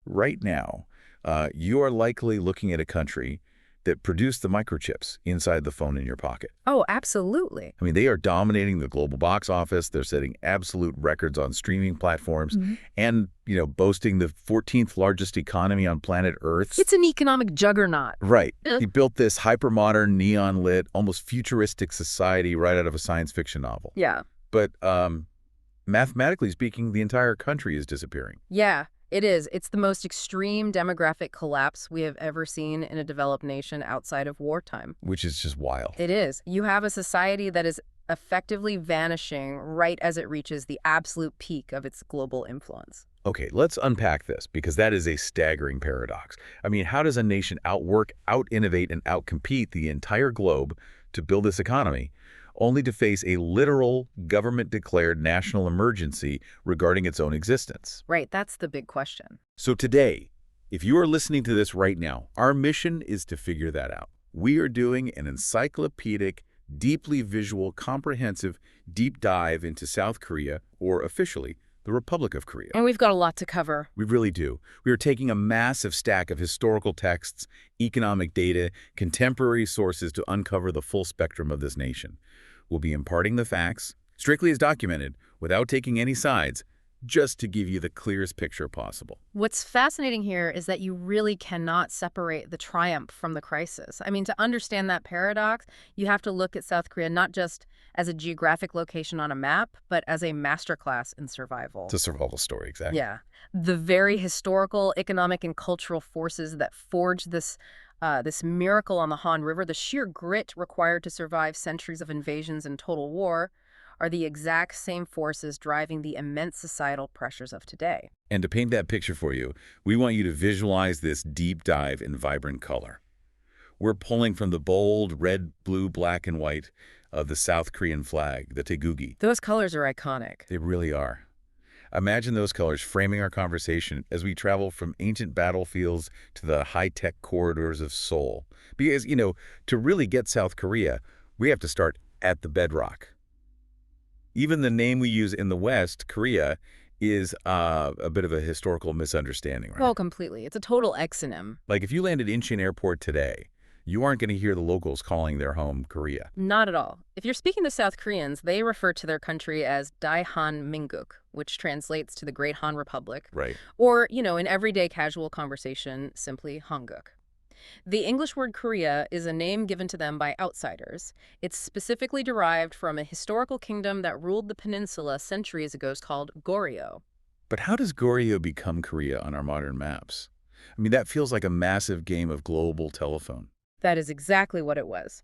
right now, you are likely looking at a country that produced the microchips inside the phone in your pocket. Oh, absolutely. I mean, they are dominating the global box office. They're setting absolute records on streaming platforms and, boasting the 14th largest economy on planet Earth. It's an economic juggernaut. Right. He built this hypermodern, neon-lit, almost futuristic society right out of a science fiction novel. Yeah. But mathematically speaking, the entire country is disappearing. Yeah. It is. It's the most extreme demographic collapse we have ever seen in a developed nation outside of wartime. Which is just wild. It is. You have a society that is effectively vanishing right as it reaches the absolute peak of its global influence. Okay, let's unpack this, because that is a staggering paradox. I mean, how does a nation outwork, out-innovate, and outcompete the entire globe to build this economy, only to face a literal government-declared national emergency regarding its own existence? Right, that's the big question. So today, if you are listening to this right now, our mission is to figure that out. We are doing an encyclopedic, deeply visual, comprehensive deep dive into South Korea, or officially, the Republic of Korea. And we've got a lot to cover. We really do. We are taking a massive stack of historical texts, economic data, contemporary sources to uncover the full spectrum of this nation. We'll be imparting the facts, strictly as documented, without taking any sides, just to give you the clearest picture possible. What's fascinating here is that you really cannot separate the triumph from the crisis. I mean, to understand that paradox, you have to look at South Korea not just as a geographic location on a map, but as a masterclass in survival. It's a survival story, exactly. Yeah. The very historical, economic, and cultural forces that forged this miracle on the Han River, the sheer grit required to survive centuries of invasions and total war, are the exact same forces driving the immense societal pressures of today. And to paint that picture for you, we want you to visualize this deep dive in vibrant color. We're pulling from the bold red, blue, black, and white of the South Korean flag, the taegugi. Those colors are iconic. They really are. Imagine those colors framing our conversation as we travel from ancient battlefields to the high-tech corridors of Seoul. Because, to really get South Korea, we have to start at the bedrock. Even the name we use in the West, Korea, is a bit of a historical misunderstanding, right? Oh, completely. It's a total exonym. Like if you land at Incheon Airport today, you aren't going to hear the locals calling their home Korea. Not at all. If you're speaking to South Koreans, they refer to their country as Daehan Mingguk, which translates to the Great Han Republic. Right. Or, in everyday casual conversation, simply Hanguk. The English word Korea is a name given to them by outsiders. It's specifically derived from a historical kingdom that ruled the peninsula centuries ago called Goryeo. But how does Goryeo become Korea on our modern maps? I mean, that feels like a massive game of global telephone. That is exactly what it was.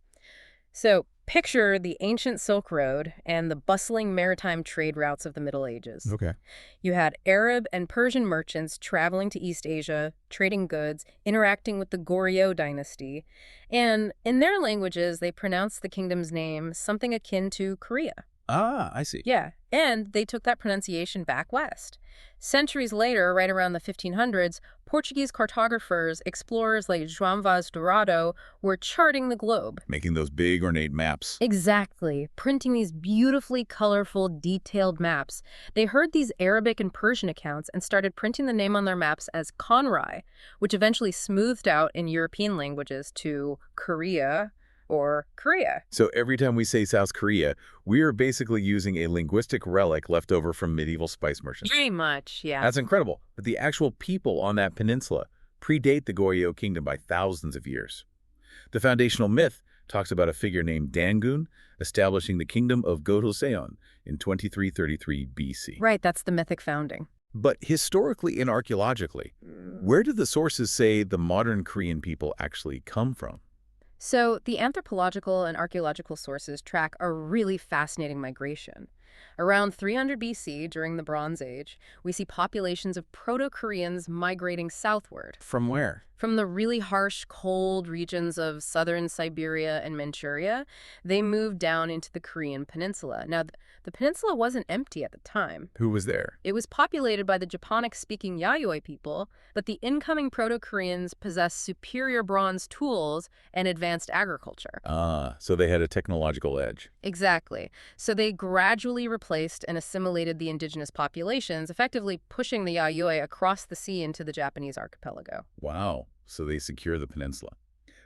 So picture the ancient Silk Road and the bustling maritime trade routes of the Middle Ages. Okay. You had Arab and Persian merchants traveling to East Asia, trading goods, interacting with the Goryeo dynasty, and in their languages, they pronounced the kingdom's name something akin to Korea. Ah, I see. Yeah, and they took that pronunciation back west. Centuries later, right around the 1500s, Portuguese cartographers, explorers like João Vaz Dourado were charting the globe. Making those big ornate maps. Exactly, printing these beautifully colorful, detailed maps. They heard these Arabic and Persian accounts and started printing the name on their maps as Konrai, which eventually smoothed out in European languages to Korea or Korea. So every time we say South Korea, we are basically using a linguistic relic left over from medieval spice merchants. Very much, yeah. That's incredible. But the actual people on that peninsula predate the Goryeo kingdom by thousands of years. The foundational myth talks about a figure named Dangun establishing the kingdom of Gojoseon in 2333 BC. Right, that's the mythic founding. But historically and archaeologically, where do the sources say the modern Korean people actually come from? So the anthropological and archaeological sources track a really fascinating migration. Around 300 BC, during the Bronze Age, we see populations of Proto-Koreans migrating southward. From where? From the really harsh, cold regions of southern Siberia and Manchuria, they moved down into the Korean peninsula. Now, the peninsula wasn't empty at the time. Who was there? It was populated by the Japonic-speaking Yayoi people, but the incoming Proto-Koreans possessed superior bronze tools and advanced agriculture. Ah, so they had a technological edge. Exactly. So they gradually quickly replaced and assimilated the indigenous populations, effectively pushing the Yayoi across the sea into the Japanese archipelago. Wow. So they secure the peninsula.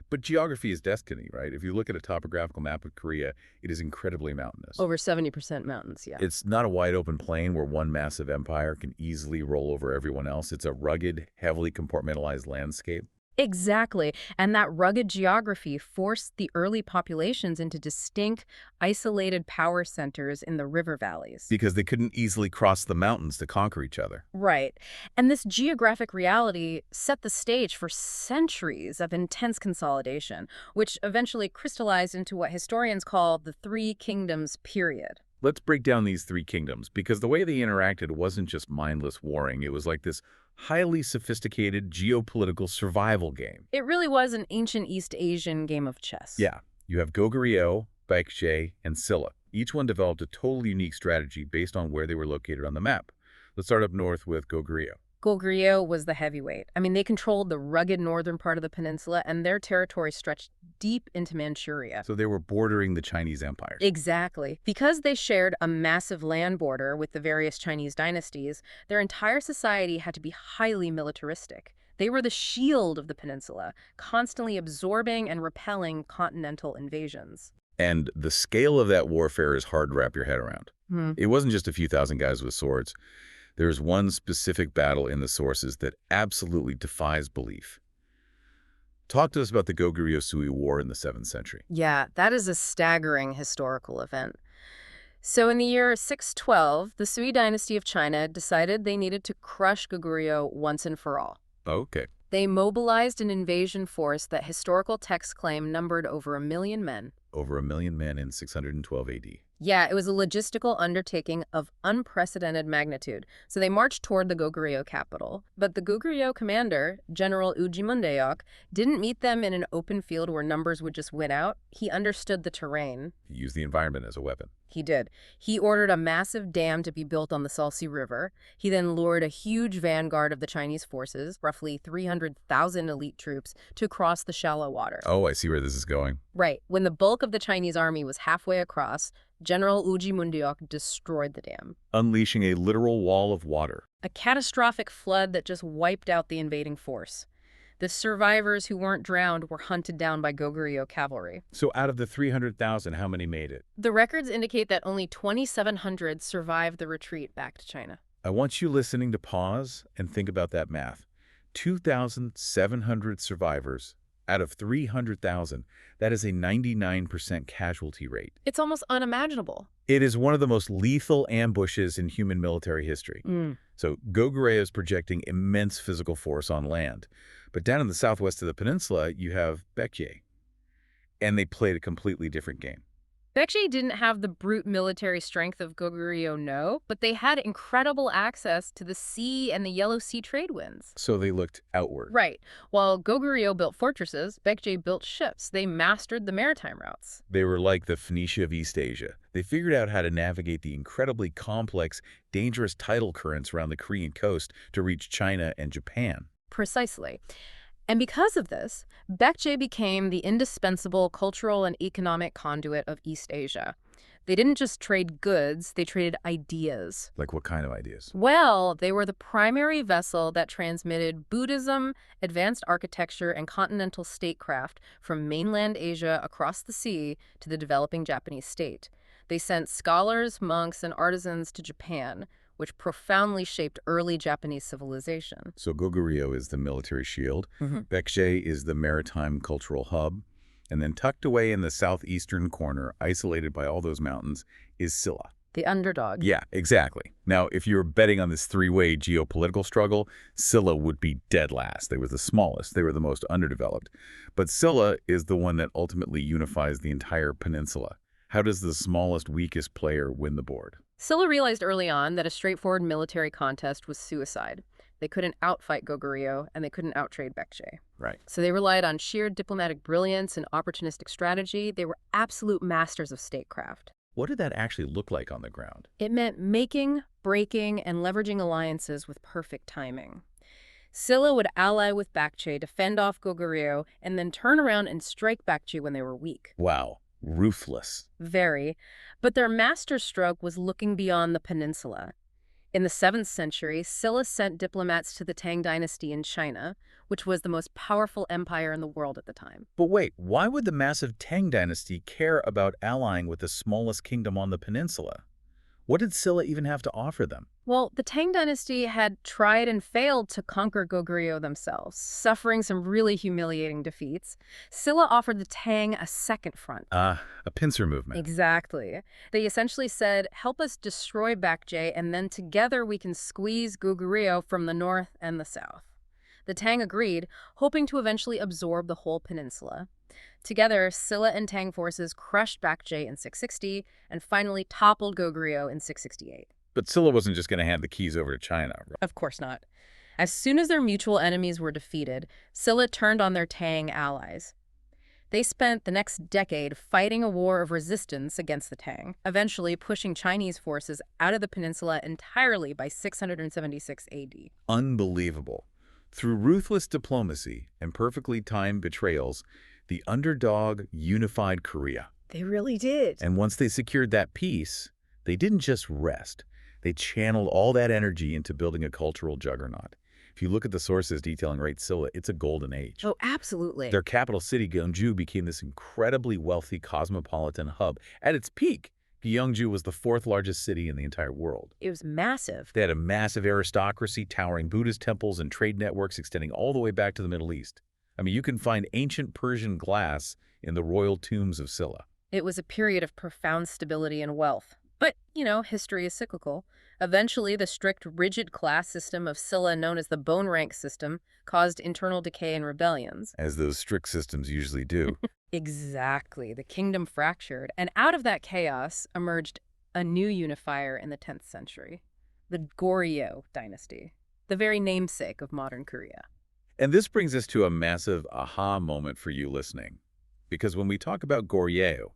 But geography is destiny, right? If you look at a topographical map of Korea, it is incredibly mountainous. Over 70% mountains, yeah. It's not a wide open plain where one massive empire can easily roll over everyone else. It's a rugged, heavily compartmentalized landscape. Exactly. And that rugged geography forced the early populations into distinct, isolated power centers in the river valleys. Because they couldn't easily cross the mountains to conquer each other. Right. And this geographic reality set the stage for centuries of intense consolidation, which eventually crystallized into what historians call the Three Kingdoms period. Let's break down these three kingdoms, because the way they interacted wasn't just mindless warring. It was like this highly sophisticated geopolitical survival game. It really was an ancient East Asian game of chess. Yeah, you have Goguryeo, Baekje, and Silla. Each one developed a totally unique strategy based on where they were located on the map. Let's start up north with Goguryeo. Goguryeo was the heavyweight. I mean, they controlled the rugged northern part of the peninsula, and their territory stretched deep into Manchuria. So they were bordering the Chinese Empire. Exactly. Because they shared a massive land border with the various Chinese dynasties, their entire society had to be highly militaristic. They were the shield of the peninsula, constantly absorbing and repelling continental invasions. And the scale of that warfare is hard to wrap your head around. It wasn't just a few thousand guys with swords. There's one specific battle in the sources that absolutely defies belief. Talk to us about the Goguryeo-Sui War in the 7th century. Yeah, that is a staggering historical event. So in the year 612, the Sui dynasty of China decided they needed to crush Goguryeo once and for all. Okay. They mobilized an invasion force that historical texts claim numbered over 1 million men. Over 1 million men in 612 AD. Yeah, it was a logistical undertaking of unprecedented magnitude. So they marched toward the Goguryeo capital. But the Goguryeo commander, General Ujimundeok, didn't meet them in an open field where numbers would just win out. He understood the terrain. He used the environment as a weapon. He did. He ordered a massive dam to be built on the Salsi River. He then lured a huge vanguard of the Chinese forces, roughly 300,000 elite troops, to cross the shallow water. Oh, I see where this is going. Right. When the bulk of the Chinese army was halfway across, General Ujimundeok destroyed the dam. Unleashing a literal wall of water. A catastrophic flood that just wiped out the invading force. The survivors who weren't drowned were hunted down by Goguryeo cavalry. So out of the 300,000, how many made it? The records indicate that only 2,700 survived the retreat back to China. I want you listening to pause and think about that math. 2,700 survivors out of 300,000. That is a 99% casualty rate. It's almost unimaginable. It is one of the most lethal ambushes in human military history. So Goguryeo is projecting immense physical force on land. But down in the southwest of the peninsula, you have Baekje. And they played a completely different game. Baekje didn't have the brute military strength of Goguryeo, no, but they had incredible access to the sea and the Yellow Sea trade winds. So they looked outward. Right. While Goguryeo built fortresses, Baekje built ships. They mastered the maritime routes. They were like the Phoenicia of East Asia. They figured out how to navigate the incredibly complex, dangerous tidal currents around the Korean coast to reach China and Japan. Precisely. And because of this, Baekje became the indispensable cultural and economic conduit of East Asia. They didn't just trade goods, they traded ideas. Like what kind of ideas? Well, they were the primary vessel that transmitted Buddhism, advanced architecture, and continental statecraft from mainland Asia across the sea to the developing Japanese state. They sent scholars, monks, and artisans to Japan, which profoundly shaped early Japanese civilization. So Goguryeo is the military shield. Baekje is the maritime cultural hub. And then tucked away in the southeastern corner, isolated by all those mountains, is Silla. The underdog. Yeah, exactly. Now, if you were betting on this three-way geopolitical struggle, Silla would be dead last. They were the smallest. They were the most underdeveloped. But Silla is the one that ultimately unifies the entire peninsula. How does the smallest, weakest player win the board? Silla realized early on that a straightforward military contest was suicide. They couldn't outfight Goguryeo, and they couldn't outtrade Baekje. Right. So they relied on sheer diplomatic brilliance and opportunistic strategy. They were absolute masters of statecraft. What did that actually look like on the ground? It meant making, breaking, and leveraging alliances with perfect timing. Silla would ally with Baekje to fend off Goguryeo, and then turn around and strike Baekje when they were weak. Wow. Ruthless. Very. But their masterstroke was looking beyond the peninsula. In the 7th century, Silla sent diplomats to the Tang dynasty in China, which was the most powerful empire in the world at the time. But wait, why would the massive Tang dynasty care about allying with the smallest kingdom on the peninsula? What did Silla even have to offer them? Well, the Tang dynasty had tried and failed to conquer Goguryeo themselves, suffering some really humiliating defeats. Silla offered the Tang a second front. A pincer movement. Exactly. They essentially said, help us destroy Baekje, and then together we can squeeze Goguryeo from the north and the south. The Tang agreed, hoping to eventually absorb the whole peninsula. Together, Silla and Tang forces crushed Baekje in 660 and finally toppled Goguryeo in 668. But Silla wasn't just going to hand the keys over to China, right? Of course not. As soon as their mutual enemies were defeated, Silla turned on their Tang allies. They spent the next decade fighting a war of resistance against the Tang, eventually pushing Chinese forces out of the peninsula entirely by 676 AD. Unbelievable. Through ruthless diplomacy and perfectly timed betrayals, the underdog unified Korea. They really did. And once they secured that peace, they didn't just rest. They channeled all that energy into building a cultural juggernaut. If you look at the sources detailing Great Silla, it's a golden age. Oh, absolutely. Their capital city, Gyeongju, became this incredibly wealthy cosmopolitan hub. At its peak, Gyeongju was the 4th largest city in the entire world. It was massive. They had a massive aristocracy, towering Buddhist temples, and trade networks extending all the way back to the Middle East. I mean, you can find ancient Persian glass in the royal tombs of Silla. It was a period of profound stability and wealth. But, history is cyclical. Eventually, the strict, rigid class system of Silla, known as the bone rank system, caused internal decay and rebellions. As those strict systems usually do. Exactly. The kingdom fractured, and out of that chaos emerged a new unifier in the 10th century, the Goryeo dynasty, the very namesake of modern Korea. And this brings us to a massive aha moment for you listening. Because when we talk about Goryeo,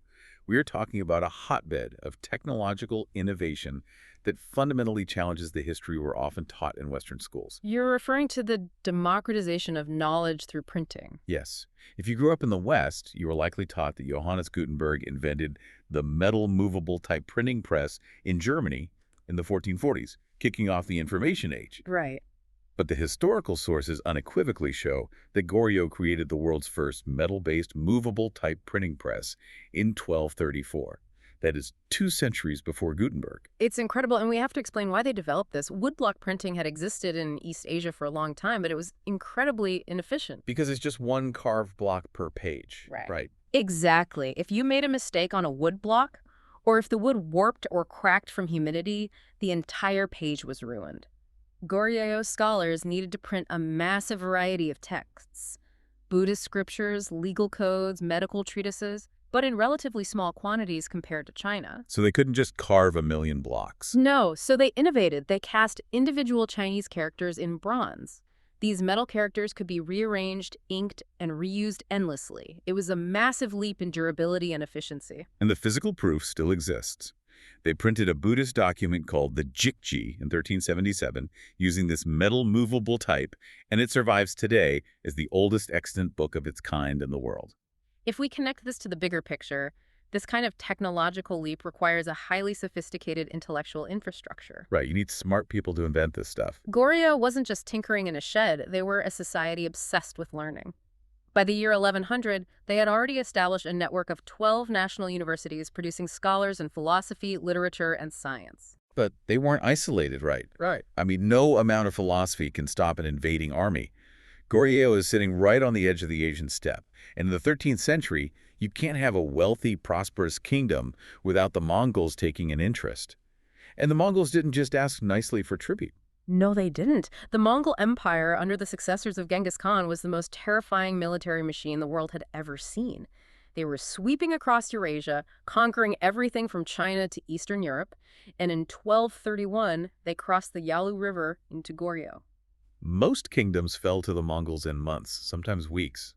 we are talking about a hotbed of technological innovation that fundamentally challenges the history we're often taught in Western schools. You're referring to the democratization of knowledge through printing. Yes. If you grew up in the West, you were likely taught that Johannes Gutenberg invented the metal movable type printing press in Germany in the 1440s, kicking off the information age. Right. But the historical sources unequivocally show that Goryeo created the world's first metal-based movable type printing press in 1234. That is 2 centuries before Gutenberg. It's incredible, and we have to explain why they developed this. Woodblock printing had existed in East Asia for a long time, but it was incredibly inefficient. Because it's just one carved block per page. Right. Exactly. If you made a mistake on a wood block, or if the wood warped or cracked from humidity, the entire page was ruined. Goryeo scholars needed to print a massive variety of texts, Buddhist scriptures, legal codes, medical treatises, but in relatively small quantities compared to China. So they couldn't just carve 1,000,000 blocks. No, so they innovated. They cast individual Chinese characters in bronze. These metal characters could be rearranged, inked, and reused endlessly. It was a massive leap in durability and efficiency. And the physical proof still exists. They printed a Buddhist document called the Jikji in 1377 using this metal movable type, and it survives today as the oldest extant book of its kind in the world. If we connect this to the bigger picture, this kind of technological leap requires a highly sophisticated intellectual infrastructure. Right, you need smart people to invent this stuff. Goryeo wasn't just tinkering in a shed, they were a society obsessed with learning. By the year 1100, they had already established a network of 12 national universities producing scholars in philosophy, literature, and science. But they weren't isolated, right? I mean, no amount of philosophy can stop an invading army. Goryeo is sitting right on the edge of the Asian steppe. And in the 13th century, you can't have a wealthy, prosperous kingdom without the Mongols taking an interest. And the Mongols didn't just ask nicely for tribute. No, they didn't. The Mongol Empire, under the successors of Genghis Khan, was the most terrifying military machine the world had ever seen. They were sweeping across Eurasia, conquering everything from China to Eastern Europe, and in 1231, they crossed the Yalu River into Goryeo. Most kingdoms fell to the Mongols in months, sometimes weeks.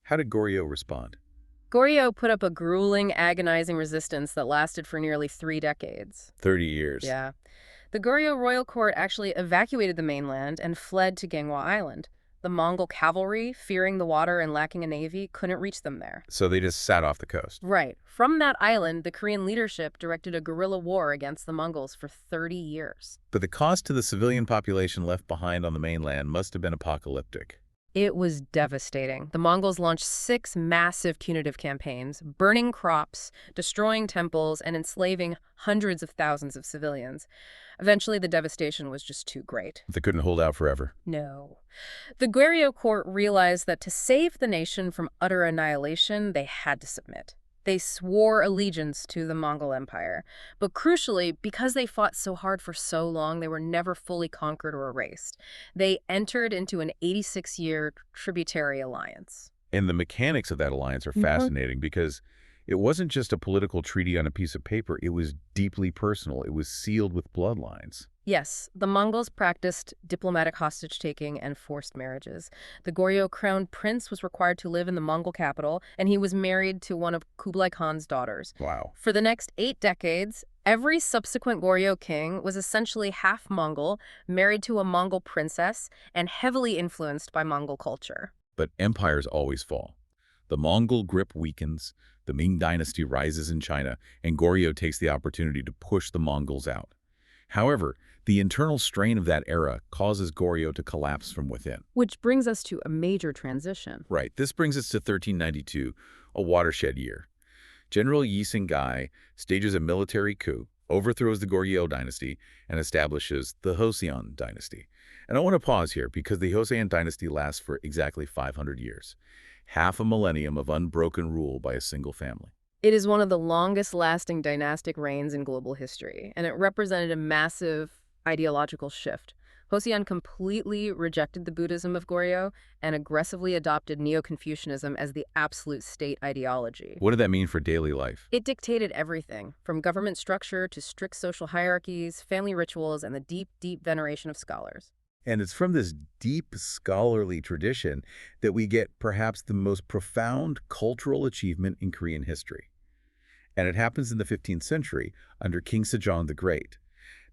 How did Goryeo respond? Goryeo put up a grueling, agonizing resistance that lasted for nearly 3 decades. 30 years. Yeah. The Goryeo royal court actually evacuated the mainland and fled to Ganghwa Island. The Mongol cavalry, fearing the water and lacking a navy, couldn't reach them there. So they just sat off the coast. Right. From that island, the Korean leadership directed a guerrilla war against the Mongols for 30 years. But the cost to the civilian population left behind on the mainland must have been apocalyptic. It was devastating. The Mongols launched 6 massive punitive campaigns, burning crops, destroying temples, and enslaving hundreds of thousands of civilians. Eventually, the devastation was just too great. They couldn't hold out forever. No. The Goryeo court realized that to save the nation from utter annihilation, they had to submit. They swore allegiance to the Mongol Empire. But crucially, because they fought so hard for so long, they were never fully conquered or erased. They entered into an 86-year tributary alliance. And the mechanics of that alliance are fascinating because it wasn't just a political treaty on a piece of paper. It was deeply personal. It was sealed with bloodlines. Yes, the Mongols practiced diplomatic hostage-taking and forced marriages. The Goryeo crown prince was required to live in the Mongol capital, and he was married to one of Kublai Khan's daughters. Wow. For the next 8 decades, every subsequent Goryeo king was essentially half Mongol, married to a Mongol princess, and heavily influenced by Mongol culture. But empires always fall. The Mongol grip weakens, the Ming dynasty rises in China, and Goryeo takes the opportunity to push the Mongols out. However, the internal strain of that era causes Goryeo to collapse from within. Which brings us to a major transition. Right, this brings us to 1392, a watershed year. General Yi Singai stages a military coup, overthrows the Goryeo dynasty, and establishes the Joseon dynasty. And I want to pause here because the Joseon dynasty lasts for exactly 500 years. Half a millennium of unbroken rule by a single family. It is one of the longest-lasting dynastic reigns in global history, and it represented a massive ideological shift. Joseon completely rejected the Buddhism of Goryeo and aggressively adopted Neo-Confucianism as the absolute state ideology. What did that mean for daily life? It dictated everything, from government structure to strict social hierarchies, family rituals, and the deep, deep veneration of scholars. And it's from this deep scholarly tradition that we get perhaps the most profound cultural achievement in Korean history. And it happens in the 15th century under King Sejong the Great.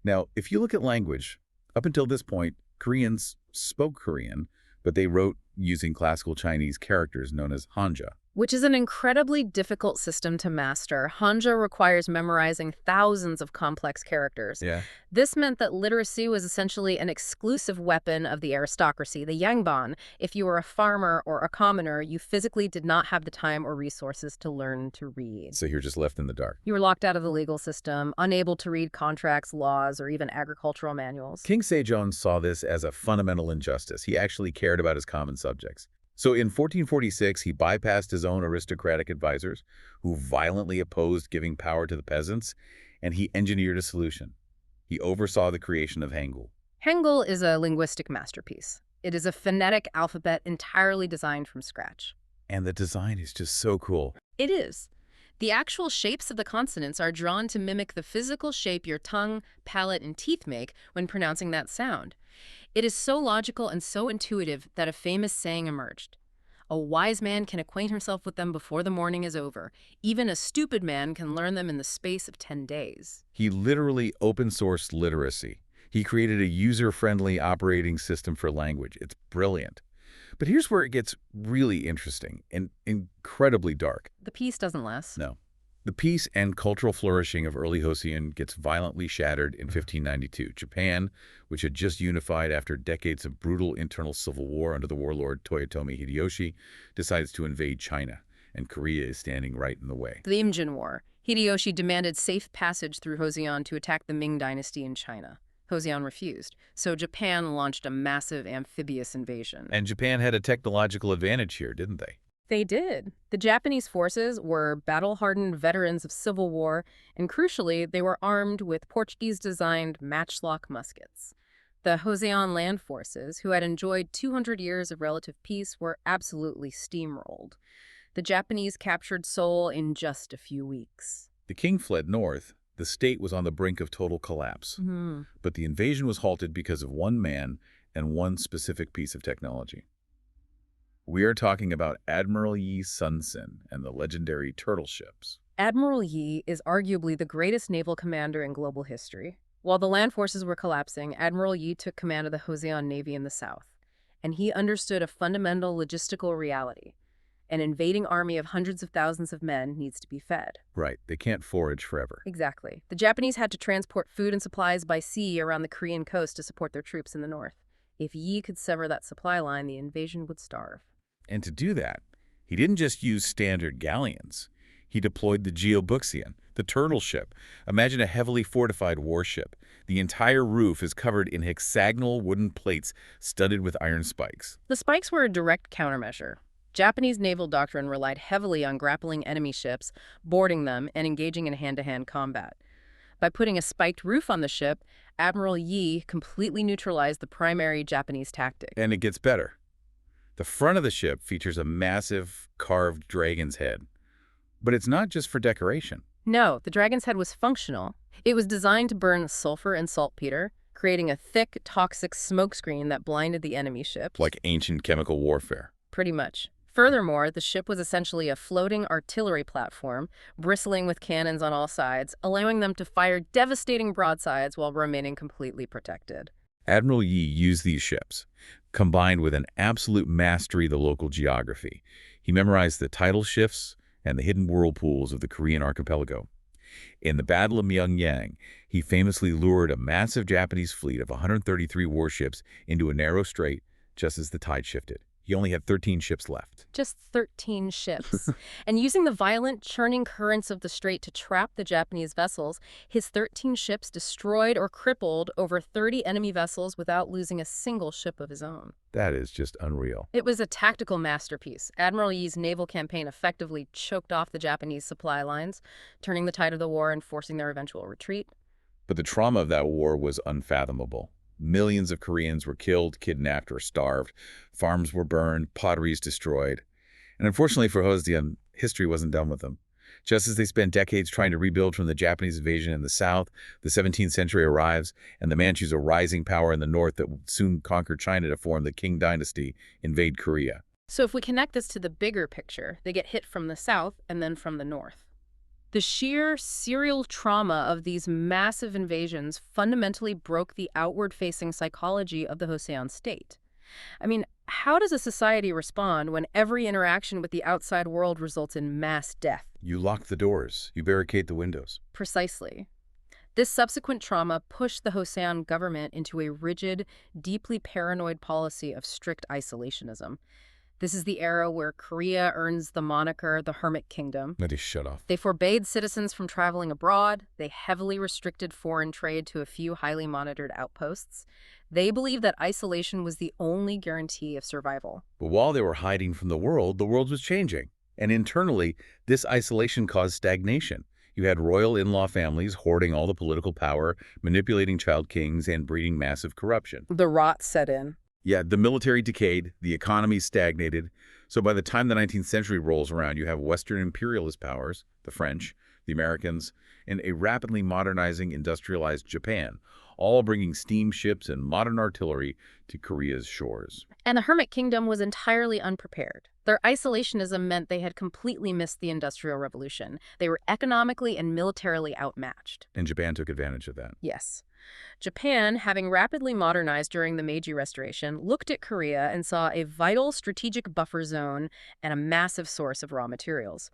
Now, if you look at language, up until this point, Koreans spoke Korean, but they wrote using classical Chinese characters known as Hanja. Which is an incredibly difficult system to master. Hanja requires memorizing thousands of complex characters. Yeah. This meant that literacy was essentially an exclusive weapon of the aristocracy, the Yangban. If you were a farmer or a commoner, you physically did not have the time or resources to learn to read. So you're just left in the dark. You were locked out of the legal system, unable to read contracts, laws, or even agricultural manuals. King Sejong saw this as a fundamental injustice. He actually cared about his common subjects. So in 1446, he bypassed his own aristocratic advisors, who violently opposed giving power to the peasants, and he engineered a solution. He oversaw the creation of Hangul. Hangul is a linguistic masterpiece. It is a phonetic alphabet entirely designed from scratch. And the design is just so cool. It is. The actual shapes of the consonants are drawn to mimic the physical shape your tongue, palate, and teeth make when pronouncing that sound. It is so logical and so intuitive that a famous saying emerged. A wise man can acquaint himself with them before the morning is over. Even a stupid man can learn them in the space of 10 days. He literally open-sourced literacy. He created a user-friendly operating system for language. It's brilliant. But here's where it gets really interesting and incredibly dark. The peace doesn't last. No. The peace and cultural flourishing of early Joseon gets violently shattered in 1592. Japan, which had just unified after decades of brutal internal civil war under the warlord Toyotomi Hideyoshi, decides to invade China, and Korea is standing right in the way. The Imjin War. Hideyoshi demanded safe passage through Joseon to attack the Ming dynasty in China. Joseon refused, so Japan launched a massive amphibious invasion. And Japan had a technological advantage here, didn't they? They did. The Japanese forces were battle-hardened veterans of civil war, and crucially, they were armed with Portuguese-designed matchlock muskets. The Joseon land forces, who had enjoyed 200 years of relative peace, were absolutely steamrolled. The Japanese captured Seoul in just a few weeks. The king fled north. The state was on the brink of total collapse. But the invasion was halted because of one man and one specific piece of technology. We are talking about Admiral Yi Sun-sin and the legendary turtle ships. Admiral Yi is arguably the greatest naval commander in global history. While the land forces were collapsing, Admiral Yi took command of the Joseon Navy in the south. And he understood a fundamental logistical reality. An invading army of hundreds of thousands of men needs to be fed. Right, they can't forage forever. Exactly. The Japanese had to transport food and supplies by sea around the Korean coast to support their troops in the north. If Yi could sever that supply line, the invasion would starve. And to do that, he didn't just use standard galleons. He deployed the Geobuxian, the turtle ship. Imagine a heavily fortified warship. The entire roof is covered in hexagonal wooden plates studded with iron spikes. The spikes were a direct countermeasure. Japanese naval doctrine relied heavily on grappling enemy ships, boarding them, and engaging in hand-to-hand combat. By putting a spiked roof on the ship, Admiral Yi completely neutralized the primary Japanese tactic. And it gets better. The front of the ship features a massive carved dragon's head. But it's not just for decoration. No, the dragon's head was functional. It was designed to burn sulfur and saltpeter, creating a thick, toxic smokescreen that blinded the enemy ships. Like ancient chemical warfare. Pretty much. Furthermore, the ship was essentially a floating artillery platform, bristling with cannons on all sides, allowing them to fire devastating broadsides while remaining completely protected. Admiral Yi used these ships, combined with an absolute mastery of the local geography. He memorized the tidal shifts and the hidden whirlpools of the Korean archipelago. In the Battle of Myeongyang, he famously lured a massive Japanese fleet of 133 warships into a narrow strait just as the tide shifted. He only had 13 ships left. Just 13 ships. And using the violent, churning currents of the strait to trap the Japanese vessels, his 13 ships destroyed or crippled over 30 enemy vessels without losing a single ship of his own. That is just unreal. It was a tactical masterpiece. Admiral Yi's naval campaign effectively choked off the Japanese supply lines, turning the tide of the war and forcing their eventual retreat. But the trauma of that war was unfathomable. Millions of Koreans were killed, kidnapped, or starved. Farms were burned, potteries destroyed. And unfortunately for Hosdian, history wasn't done with them. Just as they spent decades trying to rebuild from the Japanese invasion in the south, the 17th century arrives, and the Manchus, a rising power in the north that would soon conquer China to form the Qing dynasty, invade Korea. So if we connect this to the bigger picture, they get hit from the south and then from the north. The sheer serial trauma of these massive invasions fundamentally broke the outward-facing psychology of the Joseon state. I mean, how does a society respond when every interaction with the outside world results in mass death? You lock the doors. You barricade the windows. Precisely. This subsequent trauma pushed the Joseon government into a rigid, deeply paranoid policy of strict isolationism. This is the era where Korea earns the moniker the Hermit Kingdom. That is shut off. They forbade citizens from traveling abroad. They heavily restricted foreign trade to a few highly monitored outposts. They believed that isolation was the only guarantee of survival. But while they were hiding from the world was changing. And internally, this isolation caused stagnation. You had royal in-law families hoarding all the political power, manipulating child kings, and breeding massive corruption. The rot set in. Yeah, the military decayed, the economy stagnated. So by the time the 19th century rolls around, you have Western imperialist powers, the French, the Americans, and a rapidly modernizing industrialized Japan, all bringing steamships and modern artillery to Korea's shores. And the Hermit Kingdom was entirely unprepared. Their isolationism meant they had completely missed the Industrial Revolution. They were economically and militarily outmatched. And Japan took advantage of that. Yes. Japan, having rapidly modernized during the Meiji Restoration, looked at Korea and saw a vital strategic buffer zone and a massive source of raw materials.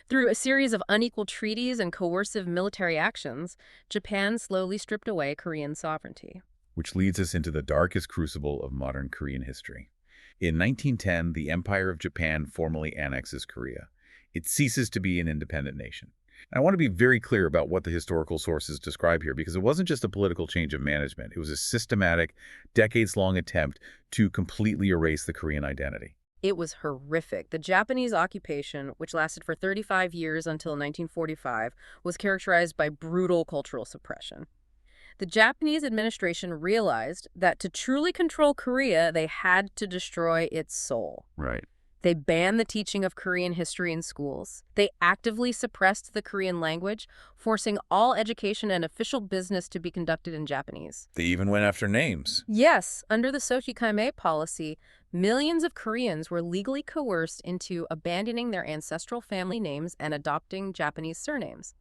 Through a series of unequal treaties and coercive military actions, Japan slowly stripped away Korean sovereignty. Which leads us into the darkest crucible of modern Korean history. In 1910, the Empire of Japan formally annexes Korea. It ceases to be an independent nation. I want to be very clear about what the historical sources describe here, because it wasn't just a political change of management. It was a systematic, decades-long attempt to completely erase the Korean identity. It was horrific. The Japanese occupation, which lasted for 35 years until 1945, was characterized by brutal cultural suppression. The Japanese administration realized that to truly control Korea, they had to destroy its soul. Right. They banned the teaching of Korean history in schools. They actively suppressed the Korean language, forcing all education and official business to be conducted in Japanese. They even went after names. Yes, under the Sochikaime policy, millions of Koreans were legally coerced into abandoning their ancestral family names and adopting Japanese surnames.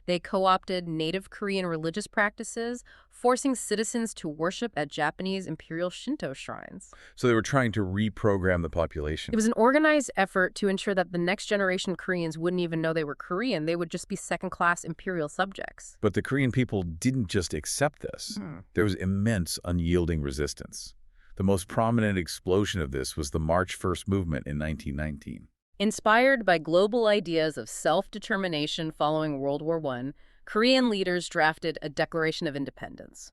They co-opted native Korean religious practices, forcing citizens to worship at Japanese imperial Shinto shrines. So they were trying to reprogram the It population. was an organized effort to ensure that the next generation Koreans wouldn't even know they were Korean. They would just be second-class imperial subjects. But the Korean people didn't just accept this. Hmm. There was immense, unyielding resistance. The most prominent explosion of this was the March 1st movement in 1919. Inspired by global ideas of self-determination following World War I, Korean leaders drafted a Declaration of Independence.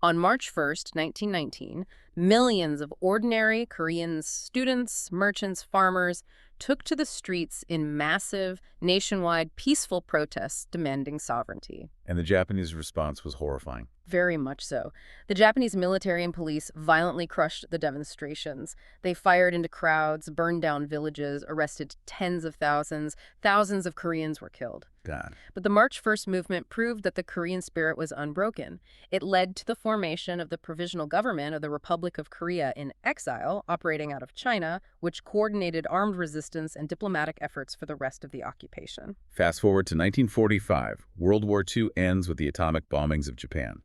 On March 1st, 1919, millions of ordinary Koreans, students, merchants, farmers, took to the streets in massive, nationwide, peaceful protests demanding sovereignty. And the Japanese response was horrifying. Very much so. The Japanese military and police violently crushed the demonstrations. They fired into crowds, burned down villages, arrested tens of thousands. Thousands of Koreans were killed. God. But the March 1st movement proved that the Korean spirit was unbroken. It led to the formation of the Provisional Government of the Republic of Korea in exile, operating out of China, which coordinated armed resistance and diplomatic efforts for the rest of the occupation. Fast forward to 1945. World War II ends with the atomic bombings of Japan.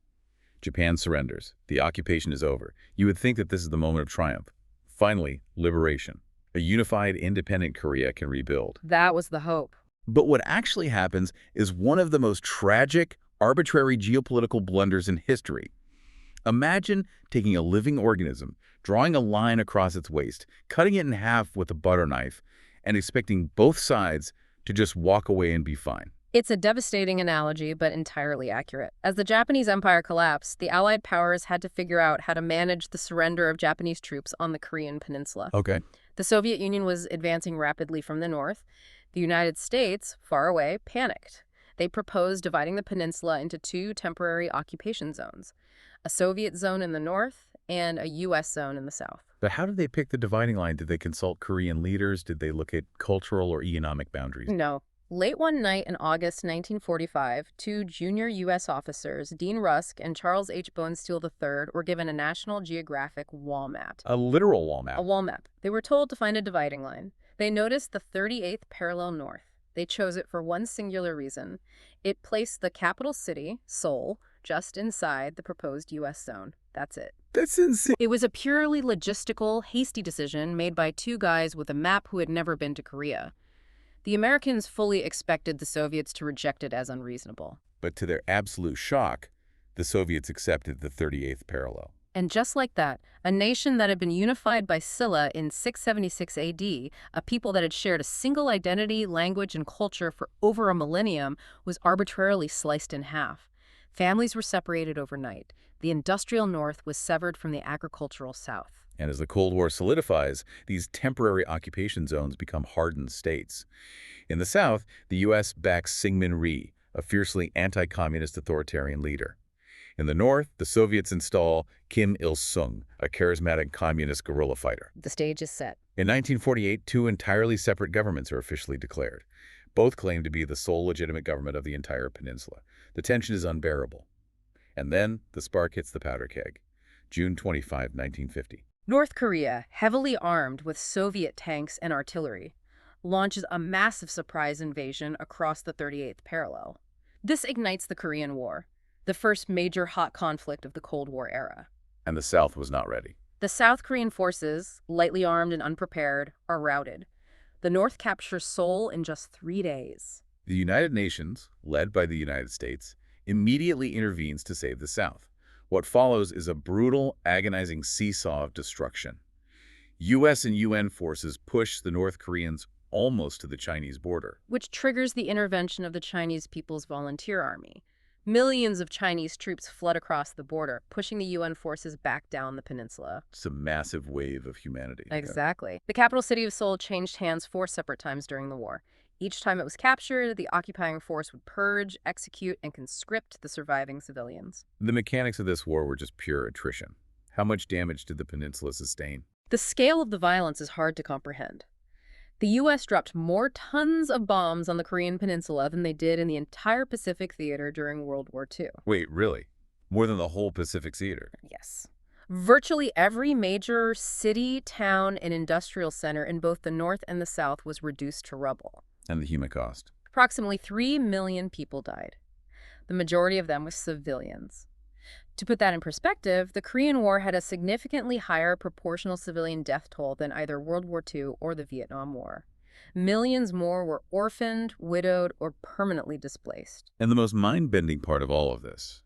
Japan surrenders. The occupation is over. You would think that this is the moment of triumph. Finally, liberation. A unified, independent Korea can rebuild. That was the hope. But what actually happens is one of the most tragic, arbitrary geopolitical blunders in history. Imagine taking a living organism, drawing a line across its waist, cutting it in half with a butter knife, and expecting both sides to just walk away and be fine. It's a devastating analogy, but entirely accurate. As the Japanese Empire collapsed, the Allied powers had to figure out how to manage the surrender of Japanese troops on the Korean peninsula. Okay. The Soviet Union was advancing rapidly from the north. The United States, far away, panicked. They proposed dividing the peninsula into two temporary occupation zones, a Soviet zone in the north and a U.S. zone in the south. But how did they pick the dividing line? Did they consult Korean leaders? Did they look at cultural or economic boundaries? No. Late one night in August 1945, two junior U.S. officers, Dean Rusk and Charles H. Bonesteel III, were given a National Geographic wall map. A literal wall map. A wall map. They were told to find a dividing line. They noticed the 38th parallel north. They chose it for one singular reason. It placed the capital city, Seoul, just inside the proposed U.S. zone. That's it. That's insane. It was a purely logistical, hasty decision made by two guys with a map who had never been to Korea. The Americans fully expected the Soviets to reject it as unreasonable. But to their absolute shock, the Soviets accepted the 38th parallel. And just like that, a nation that had been unified by Silla in 676 AD, a people that had shared a single identity, language, and culture for over a millennium, was arbitrarily sliced in half. Families were separated overnight. The industrial north was severed from the agricultural south. And as the Cold War solidifies, these temporary occupation zones become hardened states. In the South, the U.S. backs Syngman Rhee, a fiercely anti-communist authoritarian leader. In the North, the Soviets install Kim Il-sung, a charismatic communist guerrilla fighter. The stage is set. In 1948, two entirely separate governments are officially declared. Both claim to be the sole legitimate government of the entire peninsula. The tension is unbearable. And then the spark hits the powder keg. June 25, 1950. North Korea, heavily armed with Soviet tanks and artillery, launches a massive surprise invasion across the 38th parallel. This ignites the Korean War, the first major hot conflict of the Cold War era. And the South was not ready. The South Korean forces, lightly armed and unprepared, are routed. The North captures Seoul in just 3 days. The United Nations, led by the United States, immediately intervenes to save the South. What follows is a brutal, agonizing seesaw of destruction. U.S. and UN forces push the North Koreans almost to the Chinese border. Which triggers the intervention of the Chinese People's Volunteer Army. Millions of Chinese troops flood across the border, pushing the UN forces back down the peninsula. It's a massive wave of humanity. Exactly. The capital city of Seoul changed hands 4 separate times during the war. Each time it was captured, the occupying force would purge, execute, and conscript the surviving civilians. The mechanics of this war were just pure attrition. How much damage did the peninsula sustain? The scale of the violence is hard to comprehend. The U.S. dropped more tons of bombs on the Korean peninsula than they did in the entire Pacific theater during World War II. Wait, really? More than the whole Pacific theater? Yes. Virtually every major city, town, and industrial center in both the North and the South was reduced to rubble. And the human cost? Approximately 3 million people died. The majority of them were civilians. To put that in perspective, the Korean War had a significantly higher proportional civilian death toll than either World War II or the Vietnam War. Millions more were orphaned, widowed, or permanently displaced. And the most mind-bending part of all of this,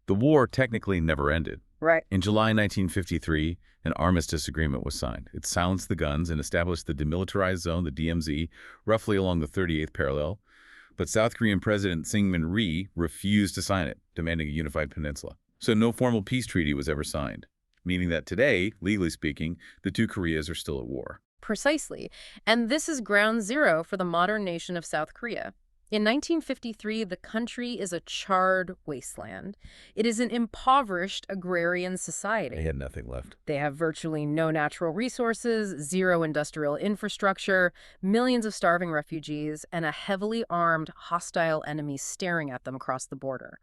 the war technically never ended. Right. In July 1953, an armistice agreement was signed. It silenced the guns and established the demilitarized zone, the DMZ, roughly along the 38th parallel. But South Korean President Syngman Rhee refused to sign it, demanding a unified peninsula. So no formal peace treaty was ever signed, meaning that today, legally speaking, the two Koreas are still at war. Precisely. And this is ground zero for the modern nation of South Korea. In 1953, the country is a charred wasteland. It is an impoverished agrarian society. They had nothing left. They have virtually no natural resources, zero industrial infrastructure, millions of starving refugees, and a heavily armed, hostile enemy staring at them across the border.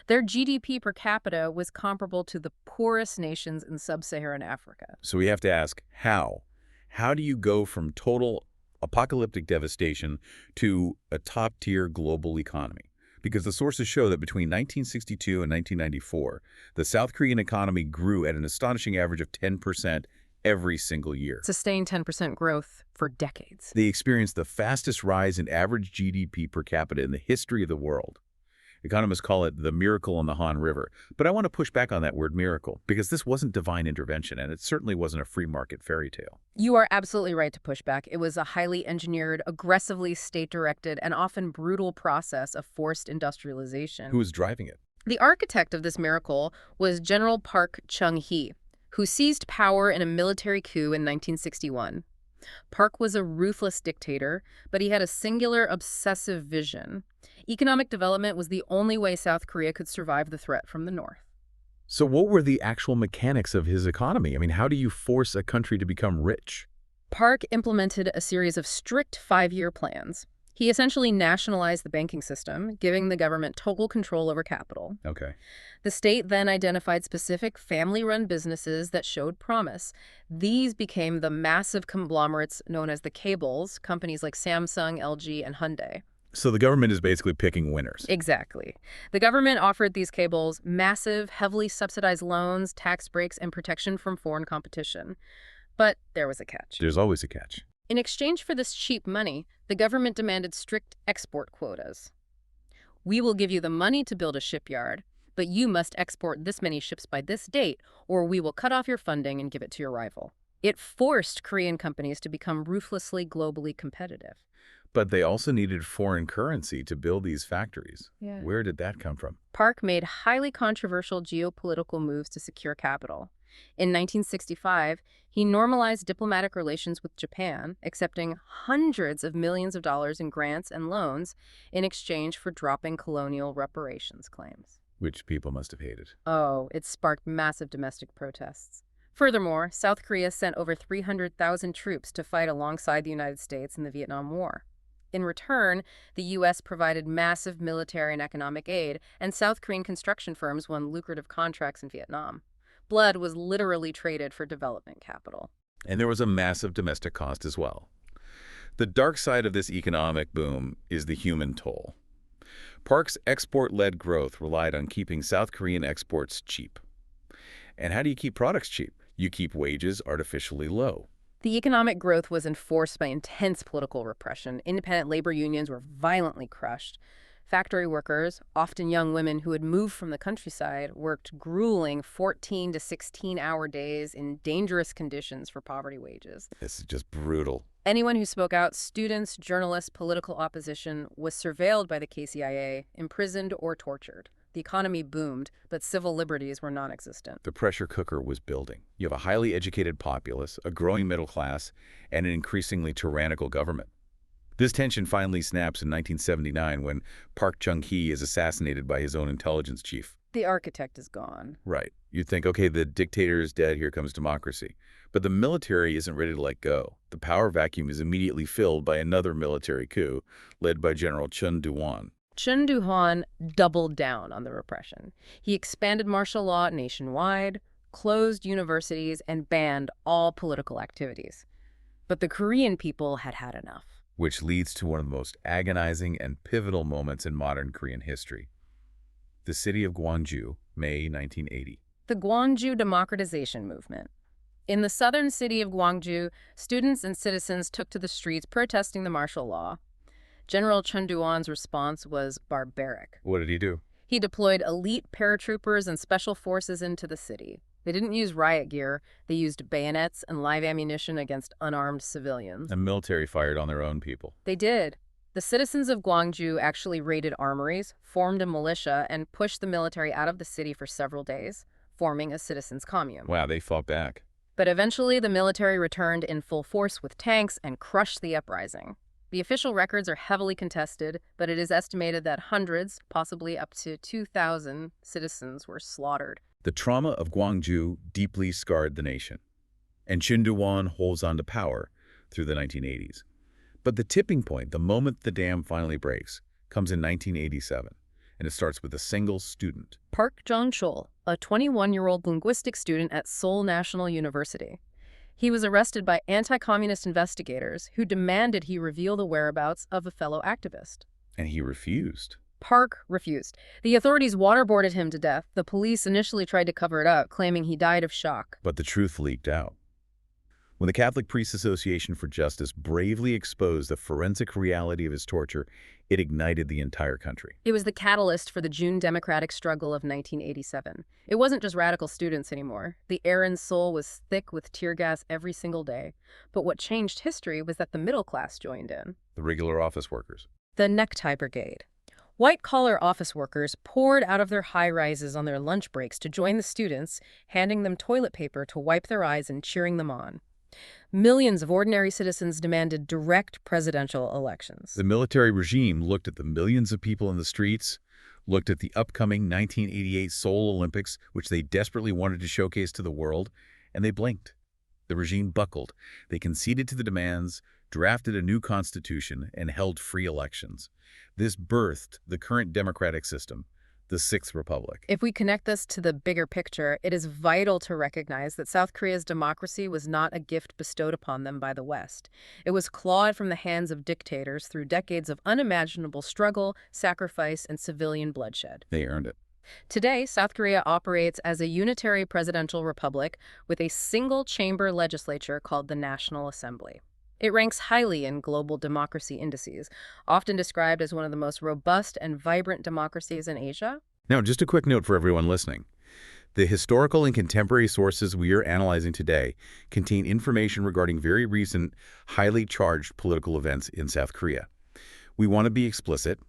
Their GDP per capita was comparable to the poorest nations in sub-Saharan Africa. So we have to ask, how? How do you go from total apocalyptic devastation to a top-tier global economy? Because the sources show that between 1962 and 1994, the South Korean economy grew at an astonishing average of 10% every single year. Sustained 10% growth for decades. They experienced the fastest rise in average GDP per capita in the history of the world. Economists call it the miracle on the Han River. But I want to push back on that word miracle, because this wasn't divine intervention, and it certainly wasn't a free market fairy tale. You are absolutely right to push back. It was a highly engineered, aggressively state-directed, and often brutal process of forced industrialization. Who was driving it? The architect of this miracle was General Park Chung-hee, who seized power in a military coup in 1961. Park was a ruthless dictator, but he had a singular, obsessive vision. Economic development was the only way South Korea could survive the threat from the north. So what were the actual mechanics of his economy? I mean, how do you force a country to become rich? Park implemented a series of strict 5-year plans. He essentially nationalized the banking system, giving the government total control over capital. Okay. The state then identified specific family-run businesses that showed promise. These became the massive conglomerates known as the cables, companies like Samsung, LG, and Hyundai. So the government is basically picking winners. Exactly. The government offered these cables massive, heavily subsidized loans, tax breaks, and protection from foreign competition. But there was a catch. There's always a catch. In exchange for this cheap money, the government demanded strict export quotas. We will give you the money to build a shipyard, but you must export this many ships by this date, or we will cut off your funding and give it to your rival. It forced Korean companies to become ruthlessly globally competitive. But they also needed foreign currency to build these factories. Yeah. Where did that come from? Park made highly controversial geopolitical moves to secure capital. In 1965, he normalized diplomatic relations with Japan, accepting hundreds of millions of dollars in grants and loans in exchange for dropping colonial reparations claims. Which people must have hated. Oh, it sparked massive domestic protests. Furthermore, South Korea sent over 300,000 troops to fight alongside the United States in the Vietnam War. In return, the U.S. provided massive military and economic aid, and South Korean construction firms won lucrative contracts in Vietnam. Blood was literally traded for development capital. And there was a massive domestic cost as well. The dark side of this economic boom is the human toll. Park's export-led growth relied on keeping South Korean exports cheap. And how do you keep products cheap? You keep wages artificially low. The economic growth was enforced by intense political repression. Independent labor unions were violently crushed. Factory workers, often young women who had moved from the countryside, worked grueling 14 to 16-hour days in dangerous conditions for poverty wages. This is just brutal. Anyone who spoke out, students, journalists, political opposition, was surveilled by the KCIA, imprisoned or tortured. The economy boomed, but civil liberties were non-existent. The pressure cooker was building. You have a highly educated populace, a growing middle class, and an increasingly tyrannical government. This tension finally snaps in 1979 when Park Chung-hee is assassinated by his own intelligence chief. The architect is gone. Right. You'd think, okay, the dictator is dead, here comes democracy. But the military isn't ready to let go. The power vacuum is immediately filled by another military coup, led by General Chun Doo-hwan. Chun Doo-hwan doubled down on the repression. He expanded martial law nationwide, closed universities, and banned all political activities. But the Korean people had had enough. which leads to one of the most agonizing and pivotal moments in modern Korean history. The city of Gwangju, May 1980. The Gwangju democratization movement. In the southern city of Gwangju, students and citizens took to the streets protesting the martial law. General Chun Doo-won's response was barbaric. What did he do? He deployed elite paratroopers and special forces into the city. They didn't use riot gear. They used bayonets and live ammunition against unarmed civilians. The military fired on their own people. They did. The citizens of Gwangju actually raided armories, formed a militia, and pushed the military out of the city for several days, forming a citizens' commune. Wow, they fought back. But eventually, the military returned in full force with tanks and crushed the uprising. The official records are heavily contested, but it is estimated that hundreds, possibly up to 2,000 citizens were slaughtered. The trauma of Gwangju deeply scarred the nation, and Chun Doo-won holds on to power through the 1980s. But the tipping point, the moment the dam finally breaks, comes in 1987, and it starts with a single student. Park Jong-chol, a 21-year-old linguistics student at Seoul National University. He was arrested by anti-communist investigators who demanded he reveal the whereabouts of a fellow activist. And he refused. Park refused. The authorities waterboarded him to death. The police initially tried to cover it up, claiming he died of shock. But the truth leaked out. When the Catholic Priests Association for Justice bravely exposed the forensic reality of his torture, it ignited the entire country. It was the catalyst for the June democratic struggle of 1987. It wasn't just radical students anymore. The air in Seoul was thick with tear gas every single day. But what changed history was that the middle class joined in. The regular office workers. The Necktie Brigade. White-collar office workers poured out of their high-rises on their lunch breaks to join the students, handing them toilet paper to wipe their eyes and cheering them on. Millions of ordinary citizens demanded direct presidential elections. The military regime looked at the millions of people in the streets, looked at the upcoming 1988 Seoul Olympics, which they desperately wanted to showcase to the world, and they blinked. The regime buckled. They conceded to the demands, drafted a new constitution, and held free elections. This birthed the current democratic system, the Sixth Republic. If we connect this to the bigger picture, it is vital to recognize that South Korea's democracy was not a gift bestowed upon them by the West. It was clawed from the hands of dictators through decades of unimaginable struggle, sacrifice, and civilian bloodshed. They earned it. Today, South Korea operates as a unitary presidential republic with a single-chamber legislature called the National Assembly. It ranks highly in global democracy indices, often described as one of the most robust and vibrant democracies in Asia. Now, just a quick note for everyone listening. The historical and contemporary sources we are analyzing today contain information regarding very recent, highly charged political events in South Korea. We want to be explicit.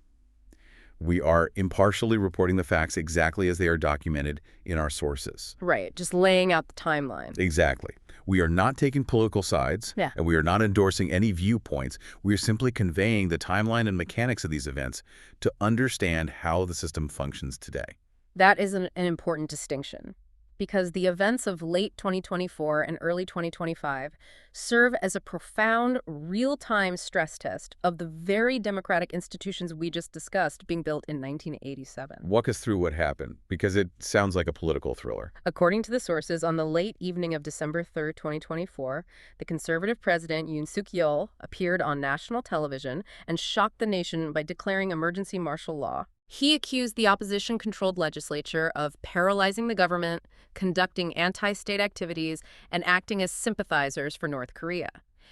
We are impartially reporting the facts exactly as they are documented in our sources. Right, just laying out the timeline. Exactly. We are not taking political sides, and we are not endorsing any viewpoints. We are simply conveying the timeline and mechanics of these events to understand how the system functions today. That is an important distinction, because the events of late 2024 and early 2025 serve as a profound, real-time stress test of the very democratic institutions we just discussed being built in 1987. Walk us through what happened, because it sounds like a political thriller. According to the sources, on the late evening of December 3rd, 2024, the conservative president Yoon Suk-yeol appeared on national television and shocked the nation by declaring emergency martial law. He accused the opposition-controlled legislature of paralyzing the government, conducting anti-state activities, and acting as sympathizers for North Korea.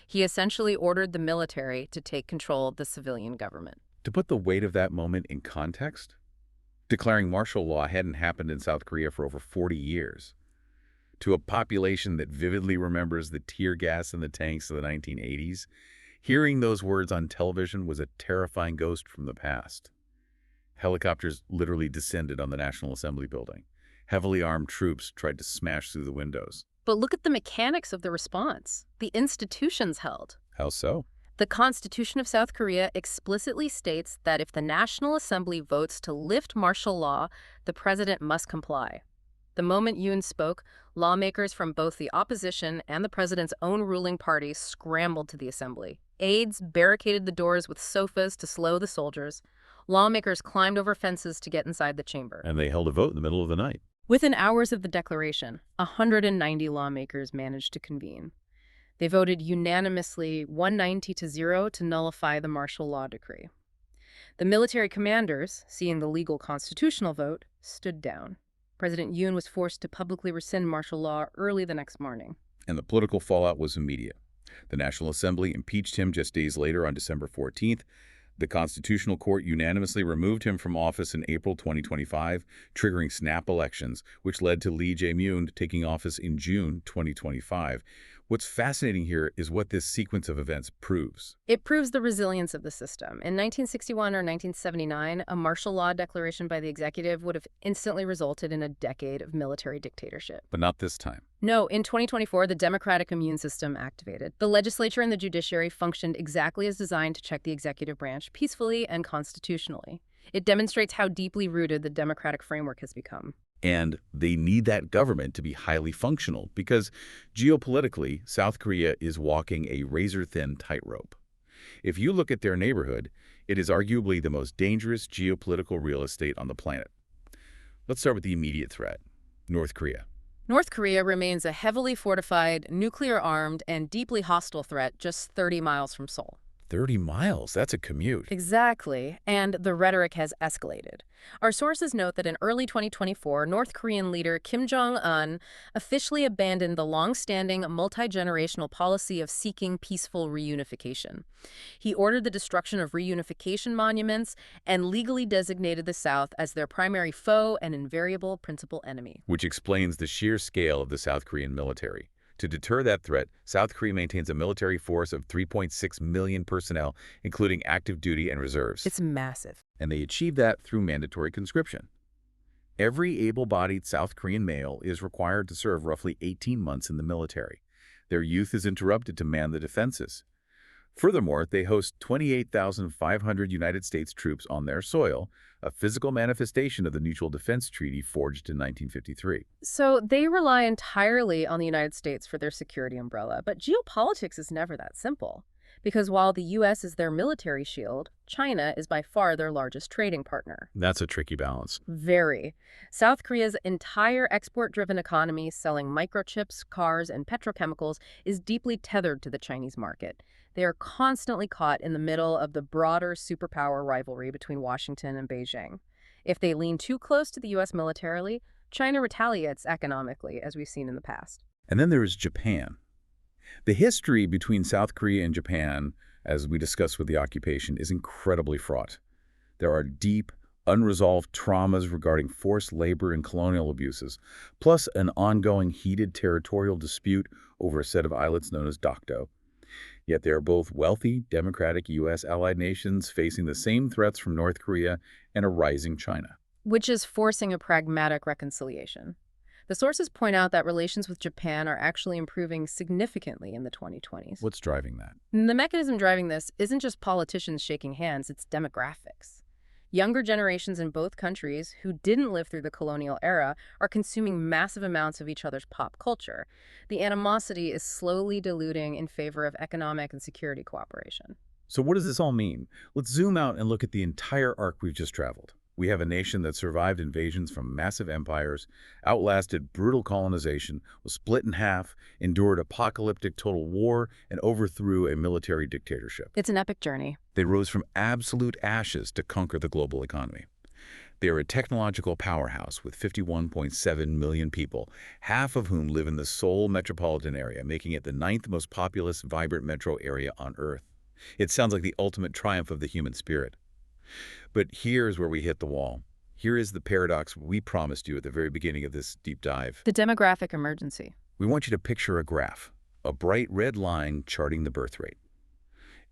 He essentially ordered the military to take control of the civilian government. To put the weight of that moment in context, declaring martial law hadn't happened in South Korea for over 40 years. To a population that vividly remembers the tear gas and the tanks of the 1980s, hearing those words on television was a terrifying ghost from the past. Helicopters literally descended on the National Assembly building. Heavily armed troops tried to smash through the windows. But look at the mechanics of the response. The institutions held. How so? The Constitution of South Korea explicitly states that if the National Assembly votes to lift martial law, the president must comply. The moment Yoon spoke, lawmakers from both the opposition and the president's own ruling party scrambled to the assembly. Aides barricaded the doors with sofas to slow the soldiers. Lawmakers climbed over fences to get inside the chamber. And they held a vote in the middle of the night. Within hours of the declaration, 190 lawmakers managed to convene. They voted unanimously 190-0 to nullify the martial law decree. The military commanders, seeing the legal constitutional vote, stood down. President Yoon was forced to publicly rescind martial law early the next morning. And the political fallout was immediate. The National Assembly impeached him just days later on December 14th. The Constitutional Court unanimously removed him from office in April 2025, triggering snap elections, which led to Lee Jae-myung taking office in June 2025. What's fascinating here is what this sequence of events proves. It proves the resilience of the system. In 1961 or 1979, a martial law declaration by the executive would have instantly resulted in a decade of military dictatorship. But not this time. No, in 2024, the democratic immune system activated. The legislature and the judiciary functioned exactly as designed to check the executive branch peacefully and constitutionally. It demonstrates how deeply rooted the democratic framework has become. And they need that government to be highly functional because geopolitically, South Korea is walking a razor-thin tightrope. If you look at their neighborhood, it is arguably the most dangerous geopolitical real estate on the planet. Let's start with the immediate threat, North Korea. North Korea remains a heavily fortified, nuclear-armed, and deeply hostile threat just 30 miles from Seoul. 30 miles, that's a commute. Exactly, and the rhetoric has escalated. Our sources note that in early 2024, North Korean leader Kim Jong-un officially abandoned the long-standing multi-generational policy of seeking peaceful reunification. He ordered the destruction of reunification monuments and legally designated the South as their primary foe and invariable principal enemy. Which explains the sheer scale of the South Korean military. To deter that threat, South Korea maintains a military force of 3.6 million personnel, including active duty and reserves. It's massive. And they achieve that through mandatory conscription. Every able-bodied South Korean male is required to serve roughly 18 months in the military. Their youth is interrupted to man the defenses. Furthermore, they host 28,500 United States troops on their soil, a physical manifestation of the Mutual Defense Treaty forged in 1953. So they rely entirely on the United States for their security umbrella, but geopolitics is never that simple. Because while the U.S. is their military shield, China is by far their largest trading partner. That's a tricky balance. Very. South Korea's entire export-driven economy, selling microchips, cars, and petrochemicals, is deeply tethered to the Chinese market. They are constantly caught in the middle of the broader superpower rivalry between Washington and Beijing. If they lean too close to the U.S. militarily, China retaliates economically, as we've seen in the past. And then there is Japan. The history between South Korea and Japan, as we discussed with the occupation, is incredibly fraught. There are deep, unresolved traumas regarding forced labor and colonial abuses, plus an ongoing heated territorial dispute over a set of islets known as Dokdo. Yet they are both wealthy, democratic U.S. allied nations facing the same threats from North Korea and a rising China. Which is forcing a pragmatic reconciliation. The sources point out that relations with Japan are actually improving significantly in the 2020s. What's driving that? The mechanism driving this isn't just politicians shaking hands, it's demographics. Younger generations in both countries who didn't live through the colonial era are consuming massive amounts of each other's pop culture. The animosity is slowly diluting in favor of economic and security cooperation. So what does this all mean? Let's zoom out and look at the entire arc we've just traveled. We have a nation that survived invasions from massive empires, outlasted brutal colonization, was split in half, endured apocalyptic total war, and overthrew a military dictatorship. It's an epic journey. They rose from absolute ashes to conquer the global economy. They are a technological powerhouse with 51.7 million people, half of whom live in the Seoul metropolitan area, making it the 9th most populous, vibrant metro area on Earth. It sounds like the ultimate triumph of the human spirit. But here's where we hit the wall. Here is the paradox we promised you at the very beginning of this deep dive. The demographic emergency. We want you to picture a graph, a bright red line charting the birth rate.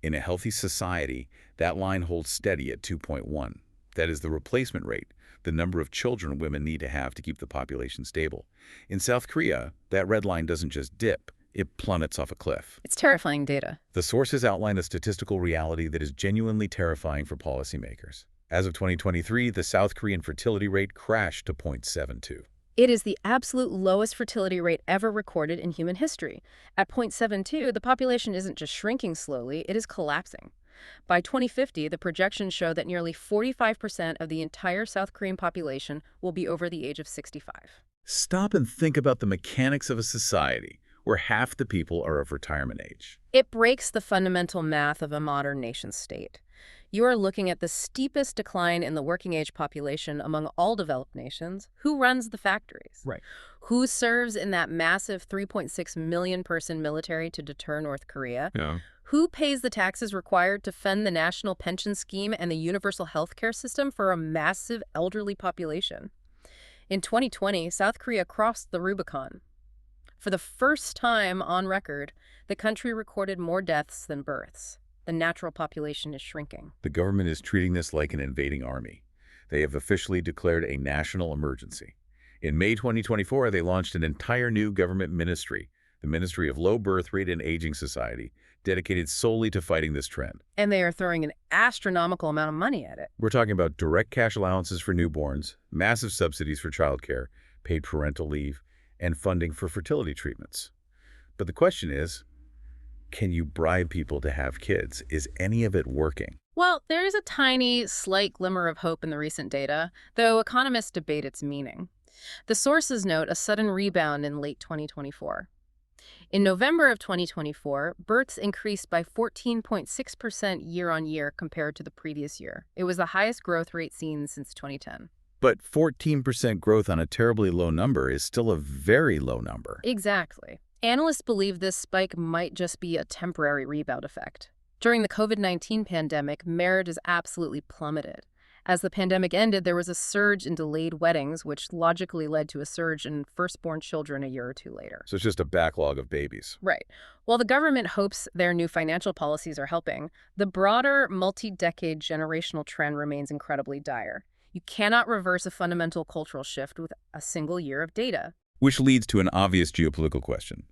In a healthy society, that line holds steady at 2.1. That is the replacement rate, the number of children women need to have to keep the population stable. In South Korea, that red line doesn't just dip, it plummets off a cliff. It's terrifying data. The sources outline a statistical reality that is genuinely terrifying for policymakers. As of 2023, the South Korean fertility rate crashed to 0.72. It is the absolute lowest fertility rate ever recorded in human history. At 0.72, the population isn't just shrinking slowly, it is collapsing. By 2050, the projections show that nearly 45% of the entire South Korean population will be over the age of 65. Stop and think about the mechanics of a society where half the people are of retirement age. It breaks the fundamental math of a modern nation-state. You are looking at the steepest decline in the working-age population among all developed nations. Who runs the factories? Right. Who serves in that massive 3.6 million person military to deter North Korea? Yeah. Who pays the taxes required to fund the national pension scheme and the universal health care system for a massive elderly population? In 2020, South Korea crossed the Rubicon. For the first time on record, the country recorded more deaths than births. The natural population is shrinking. The government is treating this like an invading army. They have officially declared a national emergency. In May 2024, they launched an entire new government ministry, the Ministry of Low Birth Rate and Aging Society, dedicated solely to fighting this trend. And they are throwing an astronomical amount of money at it. We're talking about direct cash allowances for newborns, massive subsidies for childcare, paid parental leave, and funding for fertility treatments. But the question is, can you bribe people to have kids? Is any of it working? Well, there is a tiny, slight glimmer of hope in the recent data, though economists debate its meaning. The sources note a sudden rebound in late 2024. In November of 2024, births increased by 14.6% year-on-year compared to the previous year. It was the highest growth rate seen since 2010. But 14% growth on a terribly low number is still a very low number. Exactly. Analysts believe this spike might just be a temporary rebound effect. During the COVID-19 pandemic, marriages absolutely plummeted. As the pandemic ended, there was a surge in delayed weddings, which logically led to a surge in firstborn children a year or two later. So it's just a backlog of babies. Right. While the government hopes their new financial policies are helping, the broader multi-decade generational trend remains incredibly dire. You cannot reverse a fundamental cultural shift with a single year of data. Which leads to an obvious geopolitical question.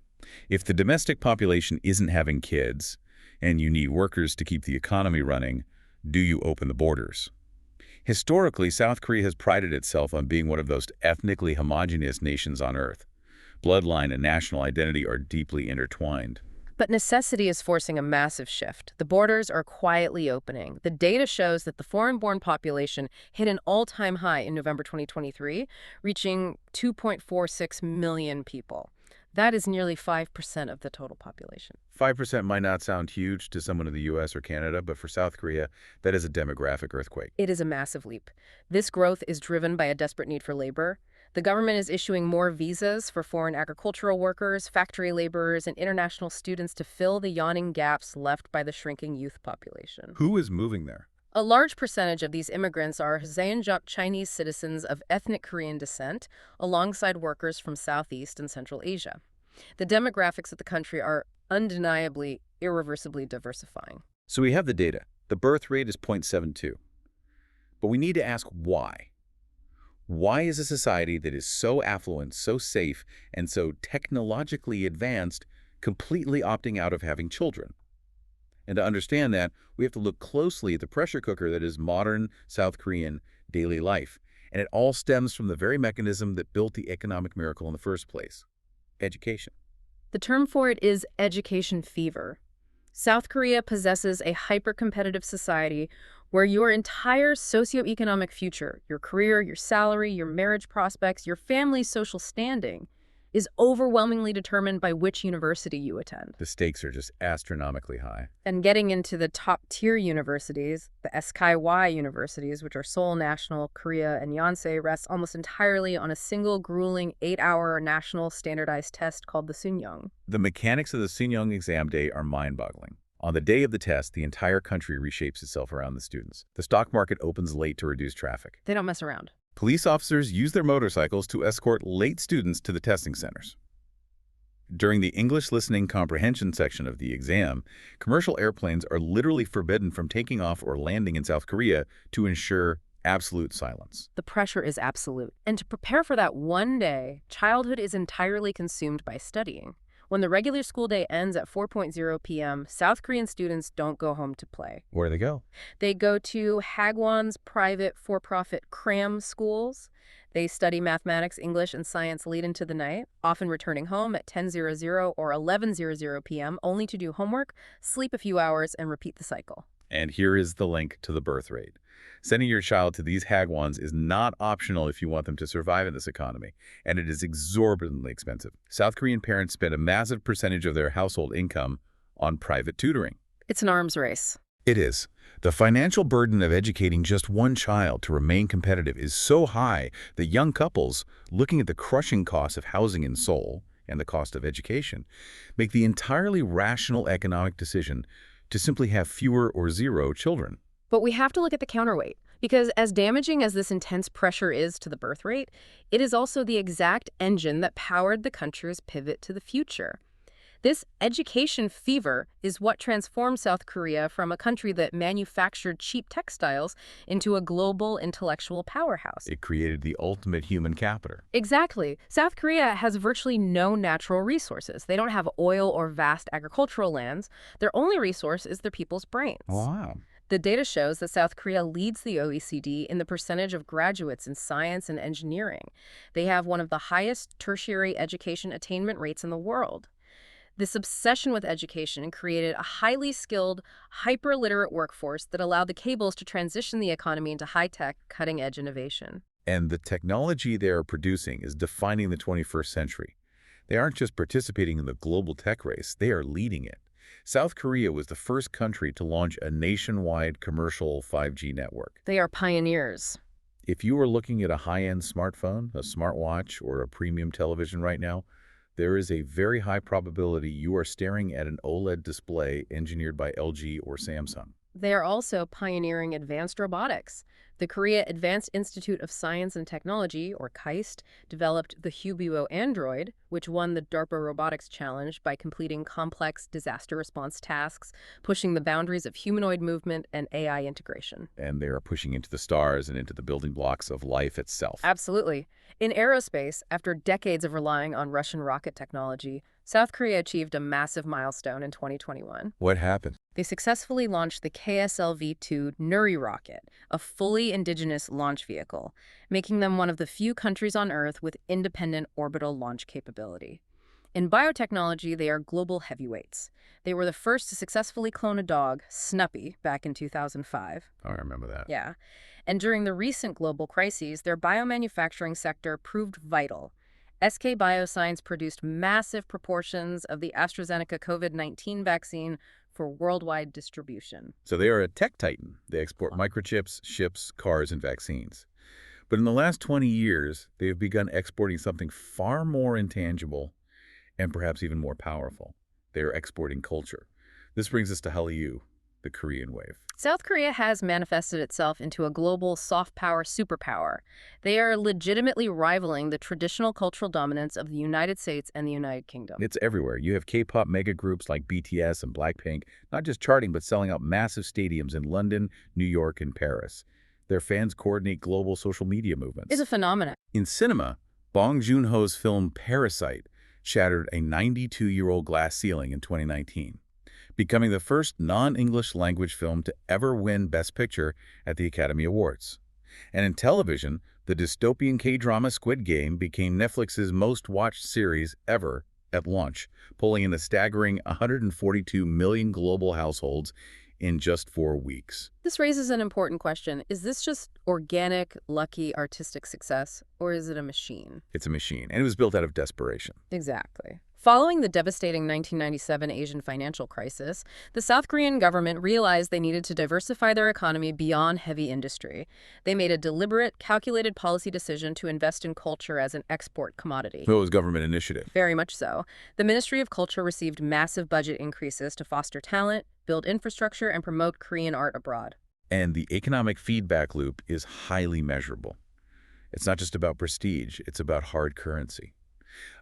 If the domestic population isn't having kids, and you need workers to keep the economy running, do you open the borders? Historically, South Korea has prided itself on being one of those ethnically homogeneous nations on Earth. Bloodline and national identity are deeply intertwined. But necessity is forcing a massive shift. The borders are quietly opening. The data shows that the foreign-born population hit an all-time high in November 2023, reaching 2.46 million people. That is nearly 5% of the total population. 5% might not sound huge to someone in the US or Canada, but for South Korea, that is a demographic earthquake. It is a massive leap. This growth is driven by a desperate need for labor. The government is issuing more visas for foreign agricultural workers, factory laborers, and international students to fill the yawning gaps left by the shrinking youth population. Who is moving there? A large percentage of these immigrants are Zayanjuk Chinese citizens of ethnic Korean descent, alongside workers from Southeast and Central Asia. The demographics of the country are undeniably, irreversibly diversifying. So we have the data. The birth rate is 0.72. But we need to ask why. Why is a society that is so affluent, so safe, and so technologically advanced completely opting out of having children? And to understand that, we have to look closely at the pressure cooker that is modern South Korean daily life. And it all stems from the very mechanism that built the economic miracle in the first place: education. The term for it is education fever. South Korea possesses a hyper-competitive society where your entire socioeconomic future, your career, your salary, your marriage prospects, your family's social standing, is overwhelmingly determined by which university you attend. The stakes are just astronomically high. And getting into the top-tier universities, the SKY universities, which are Seoul, National, Korea, and Yonsei, rests almost entirely on a single grueling 8-hour national standardized test called the Sunyoung. The mechanics of the Sunyoung exam day are mind-boggling. On the day of the test, the entire country reshapes itself around the students. The stock market opens late to reduce traffic. They don't mess around. Police officers use their motorcycles to escort late students to the testing centers. During the English listening comprehension section of the exam, commercial airplanes are literally forbidden from taking off or landing in South Korea to ensure absolute silence. The pressure is absolute. And to prepare for that one day, childhood is entirely consumed by studying. When the regular school day ends at 4:00 p.m., South Korean students don't go home to play. Where do they go? They go to Hagwon's private for-profit cram schools. They study mathematics, English, and science late into the night, often returning home at 10:00 or 11:00 p.m., only to do homework, sleep a few hours, and repeat the cycle. And here is the link to the birth rate. Sending your child to these hagwons is not optional if you want them to survive in this economy, and it is exorbitantly expensive. South Korean parents spend a massive percentage of their household income on private tutoring. It's an arms race. It is. The financial burden of educating just one child to remain competitive is so high that young couples, looking at the crushing cost of housing in Seoul and the cost of education, make the entirely rational economic decision to simply have fewer or zero children. But we have to look at the counterweight, because as damaging as this intense pressure is to the birth rate, it is also the exact engine that powered the country's pivot to the future. This education fever is what transformed South Korea from a country that manufactured cheap textiles into a global intellectual powerhouse. It created the ultimate human capital. Exactly. South Korea has virtually no natural resources. They don't have oil or vast agricultural lands. Their only resource is their people's brains. Wow. The data shows that South Korea leads the OECD in the percentage of graduates in science and engineering. They have one of the highest tertiary education attainment rates in the world. This obsession with education created a highly skilled, hyper-literate workforce that allowed the cables to transition the economy into high-tech, cutting-edge innovation. And the technology they are producing is defining the 21st century. They aren't just participating in the global tech race, they are leading it. South Korea was the first country to launch a nationwide commercial 5G network. They are pioneers. If you are looking at a high-end smartphone, a smartwatch, or a premium television right now, there is a very high probability you are staring at an OLED display engineered by LG or Samsung. They are also pioneering advanced robotics. The Korea Advanced Institute of Science and Technology, or KAIST, developed the Hallyu android, which won the DARPA Robotics Challenge by completing complex disaster response tasks, pushing the boundaries of humanoid movement and AI integration. And they are pushing into the stars and into the building blocks of life itself. Absolutely. In aerospace, after decades of relying on Russian rocket technology, South Korea achieved a massive milestone in 2021. What happened? They successfully launched the KSLV-2 Nuri rocket, a fully indigenous launch vehicle, making them one of the few countries on Earth with independent orbital launch capability. In biotechnology, they are global heavyweights. They were the first to successfully clone a dog, Snuppy, back in 2005. Oh, I remember that. Yeah. And during the recent global crises, their biomanufacturing sector proved vital. SK Bioscience produced massive proportions of the AstraZeneca COVID-19 vaccine for worldwide distribution. So they are a tech titan. They export microchips, ships, cars, and vaccines. But in the last 20 years, they have begun exporting something far more intangible and perhaps even more powerful. They are exporting culture. This brings us to Hallyu, the Korean wave. South Korea has manifested itself into a global soft power superpower. They are legitimately rivaling the traditional cultural dominance of the United States and the United Kingdom. It's everywhere. You have K-pop mega groups like BTS and Blackpink, not just charting but selling out massive stadiums in London, New York, and Paris. Their fans coordinate global social media movements. It's a phenomenon. In cinema, Bong Joon-ho's film Parasite shattered a 92-year-old glass ceiling in 2019. Becoming the first non-English language film to ever win Best Picture at the Academy Awards. And in television, the dystopian K-drama Squid Game became Netflix's most-watched series ever at launch, pulling in a staggering 142 million global households in just 4 weeks. This raises an important question. Is this just organic, lucky, artistic success, or is it a machine? It's a machine, and it was built out of desperation. Exactly. Following the devastating 1997 Asian financial crisis, the South Korean government realized they needed to diversify their economy beyond heavy industry. They made a deliberate, calculated policy decision to invest in culture as an export commodity. It was government initiative. Very much so. The Ministry of Culture received massive budget increases to foster talent, build infrastructure, and promote Korean art abroad. And the economic feedback loop is highly measurable. It's not just about prestige, it's about hard currency.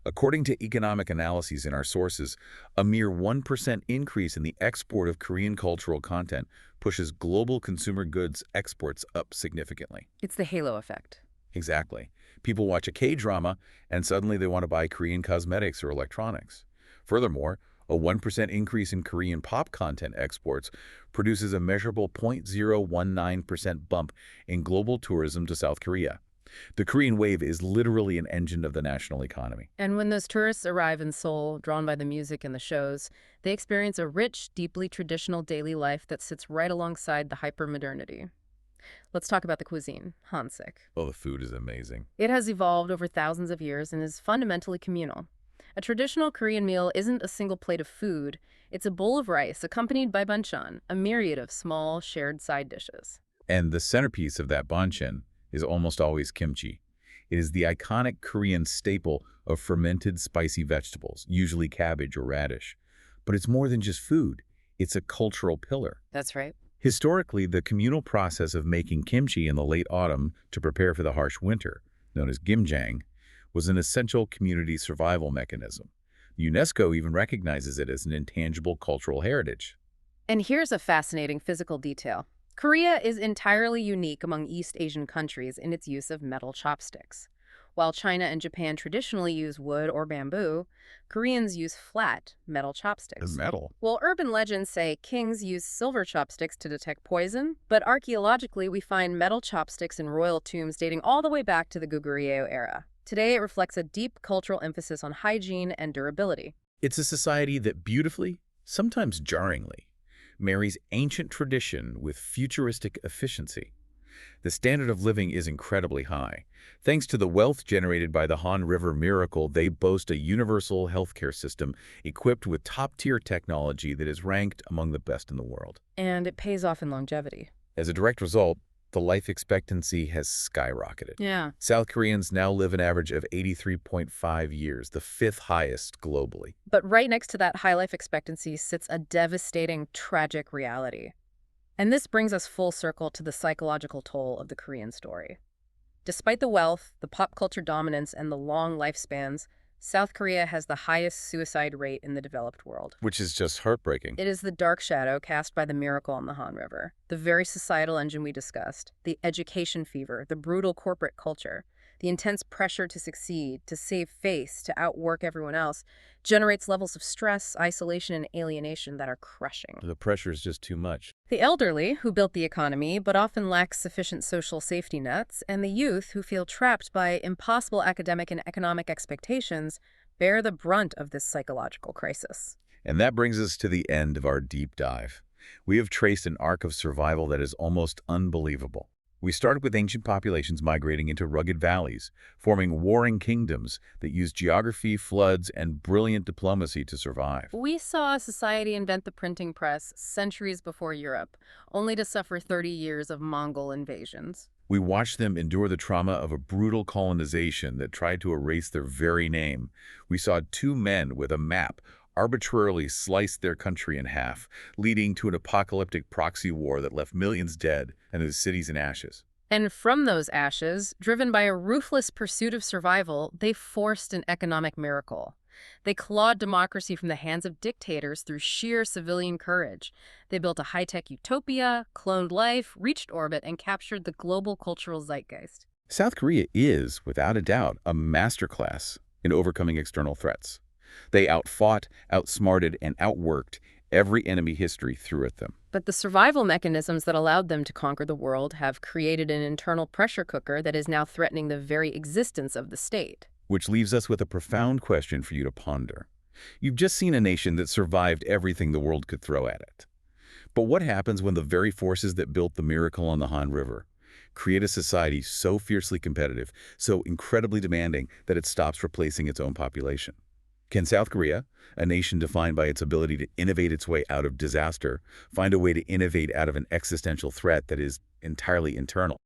According to economic analyses in our sources, a mere 1% increase in the export of Korean cultural content pushes global consumer goods exports up significantly. It's the halo effect. Exactly. People watch a K-drama and suddenly they want to buy Korean cosmetics or electronics. Furthermore, a 1% increase in Korean pop content exports produces a measurable 0.019% bump in global tourism to South Korea. The Korean wave is literally an engine of the national economy. And when those tourists arrive in Seoul, drawn by the music and the shows, they experience a rich, deeply traditional daily life that sits right alongside the hypermodernity. Let's talk about the cuisine, Hansik. Oh, the food is amazing. It has evolved over thousands of years and is fundamentally communal. A traditional Korean meal isn't a single plate of food, it's a bowl of rice accompanied by banchan, a myriad of small, shared side dishes. And the centerpiece of that banchan is almost always kimchi. It is the iconic Korean staple of fermented spicy vegetables, usually cabbage or radish. But it's more than just food. It's a cultural pillar. That's right. Historically, the communal process of making kimchi in the late autumn to prepare for the harsh winter, known as gimjang, was an essential community survival mechanism. UNESCO even recognizes it as an intangible cultural heritage. And here's a fascinating physical detail. Korea is entirely unique among East Asian countries in its use of metal chopsticks. While China and Japan traditionally use wood or bamboo, Koreans use flat, metal chopsticks. Metal. Well, urban legends say kings used silver chopsticks to detect poison, but archaeologically we find metal chopsticks in royal tombs dating all the way back to the Goguryeo era. Today it reflects a deep cultural emphasis on hygiene and durability. It's a society that beautifully, sometimes jarringly, marries ancient tradition with futuristic efficiency. The standard of living is incredibly high. Thanks to the wealth generated by the Han River miracle, they boast a universal healthcare system equipped with top-tier technology that is ranked among the best in the world. And it pays off in longevity. As a direct result, the life expectancy has skyrocketed. Yeah. South Koreans now live an average of 83.5 years, the fifth highest globally. But right next to that high life expectancy sits a devastating, tragic reality. And this brings us full circle to the psychological toll of the Korean story. Despite the wealth, the pop culture dominance, and the long lifespans, South Korea has the highest suicide rate in the developed world. Which is just heartbreaking. It is the dark shadow cast by the miracle on the Han River, the very societal engine we discussed, the education fever, the brutal corporate culture, the intense pressure to succeed, to save face, to outwork everyone else, generates levels of stress, isolation, and alienation that are crushing. The pressure is just too much. The elderly, who built the economy but often lack sufficient social safety nets, and the youth, who feel trapped by impossible academic and economic expectations, bear the brunt of this psychological crisis. And that brings us to the end of our deep dive. We have traced an arc of survival that is almost unbelievable. We started with ancient populations migrating into rugged valleys, forming warring kingdoms that used geography, floods, and brilliant diplomacy to survive. We saw a society invent the printing press centuries before Europe, only to suffer 30 years of Mongol invasions. We watched them endure the trauma of a brutal colonization that tried to erase their very name. We saw two men with a map arbitrarily slice their country in half, leading to an apocalyptic proxy war that left millions dead and the cities in ashes. And from those ashes, driven by a ruthless pursuit of survival, they forced an economic miracle. They clawed democracy from the hands of dictators through sheer civilian courage. They built a high-tech utopia, cloned life, reached orbit, and captured the global cultural zeitgeist. South Korea is, without a doubt, a masterclass in overcoming external threats. They outfought, outsmarted, and outworked every enemy history threw at them. But the survival mechanisms that allowed them to conquer the world have created an internal pressure cooker that is now threatening the very existence of the state. Which leaves us with a profound question for you to ponder. You've just seen a nation that survived everything the world could throw at it. But what happens when the very forces that built the miracle on the Han River create a society so fiercely competitive, so incredibly demanding that it stops replacing its own population? Can South Korea, a nation defined by its ability to innovate its way out of disaster, find a way to innovate out of an existential threat that is entirely internal?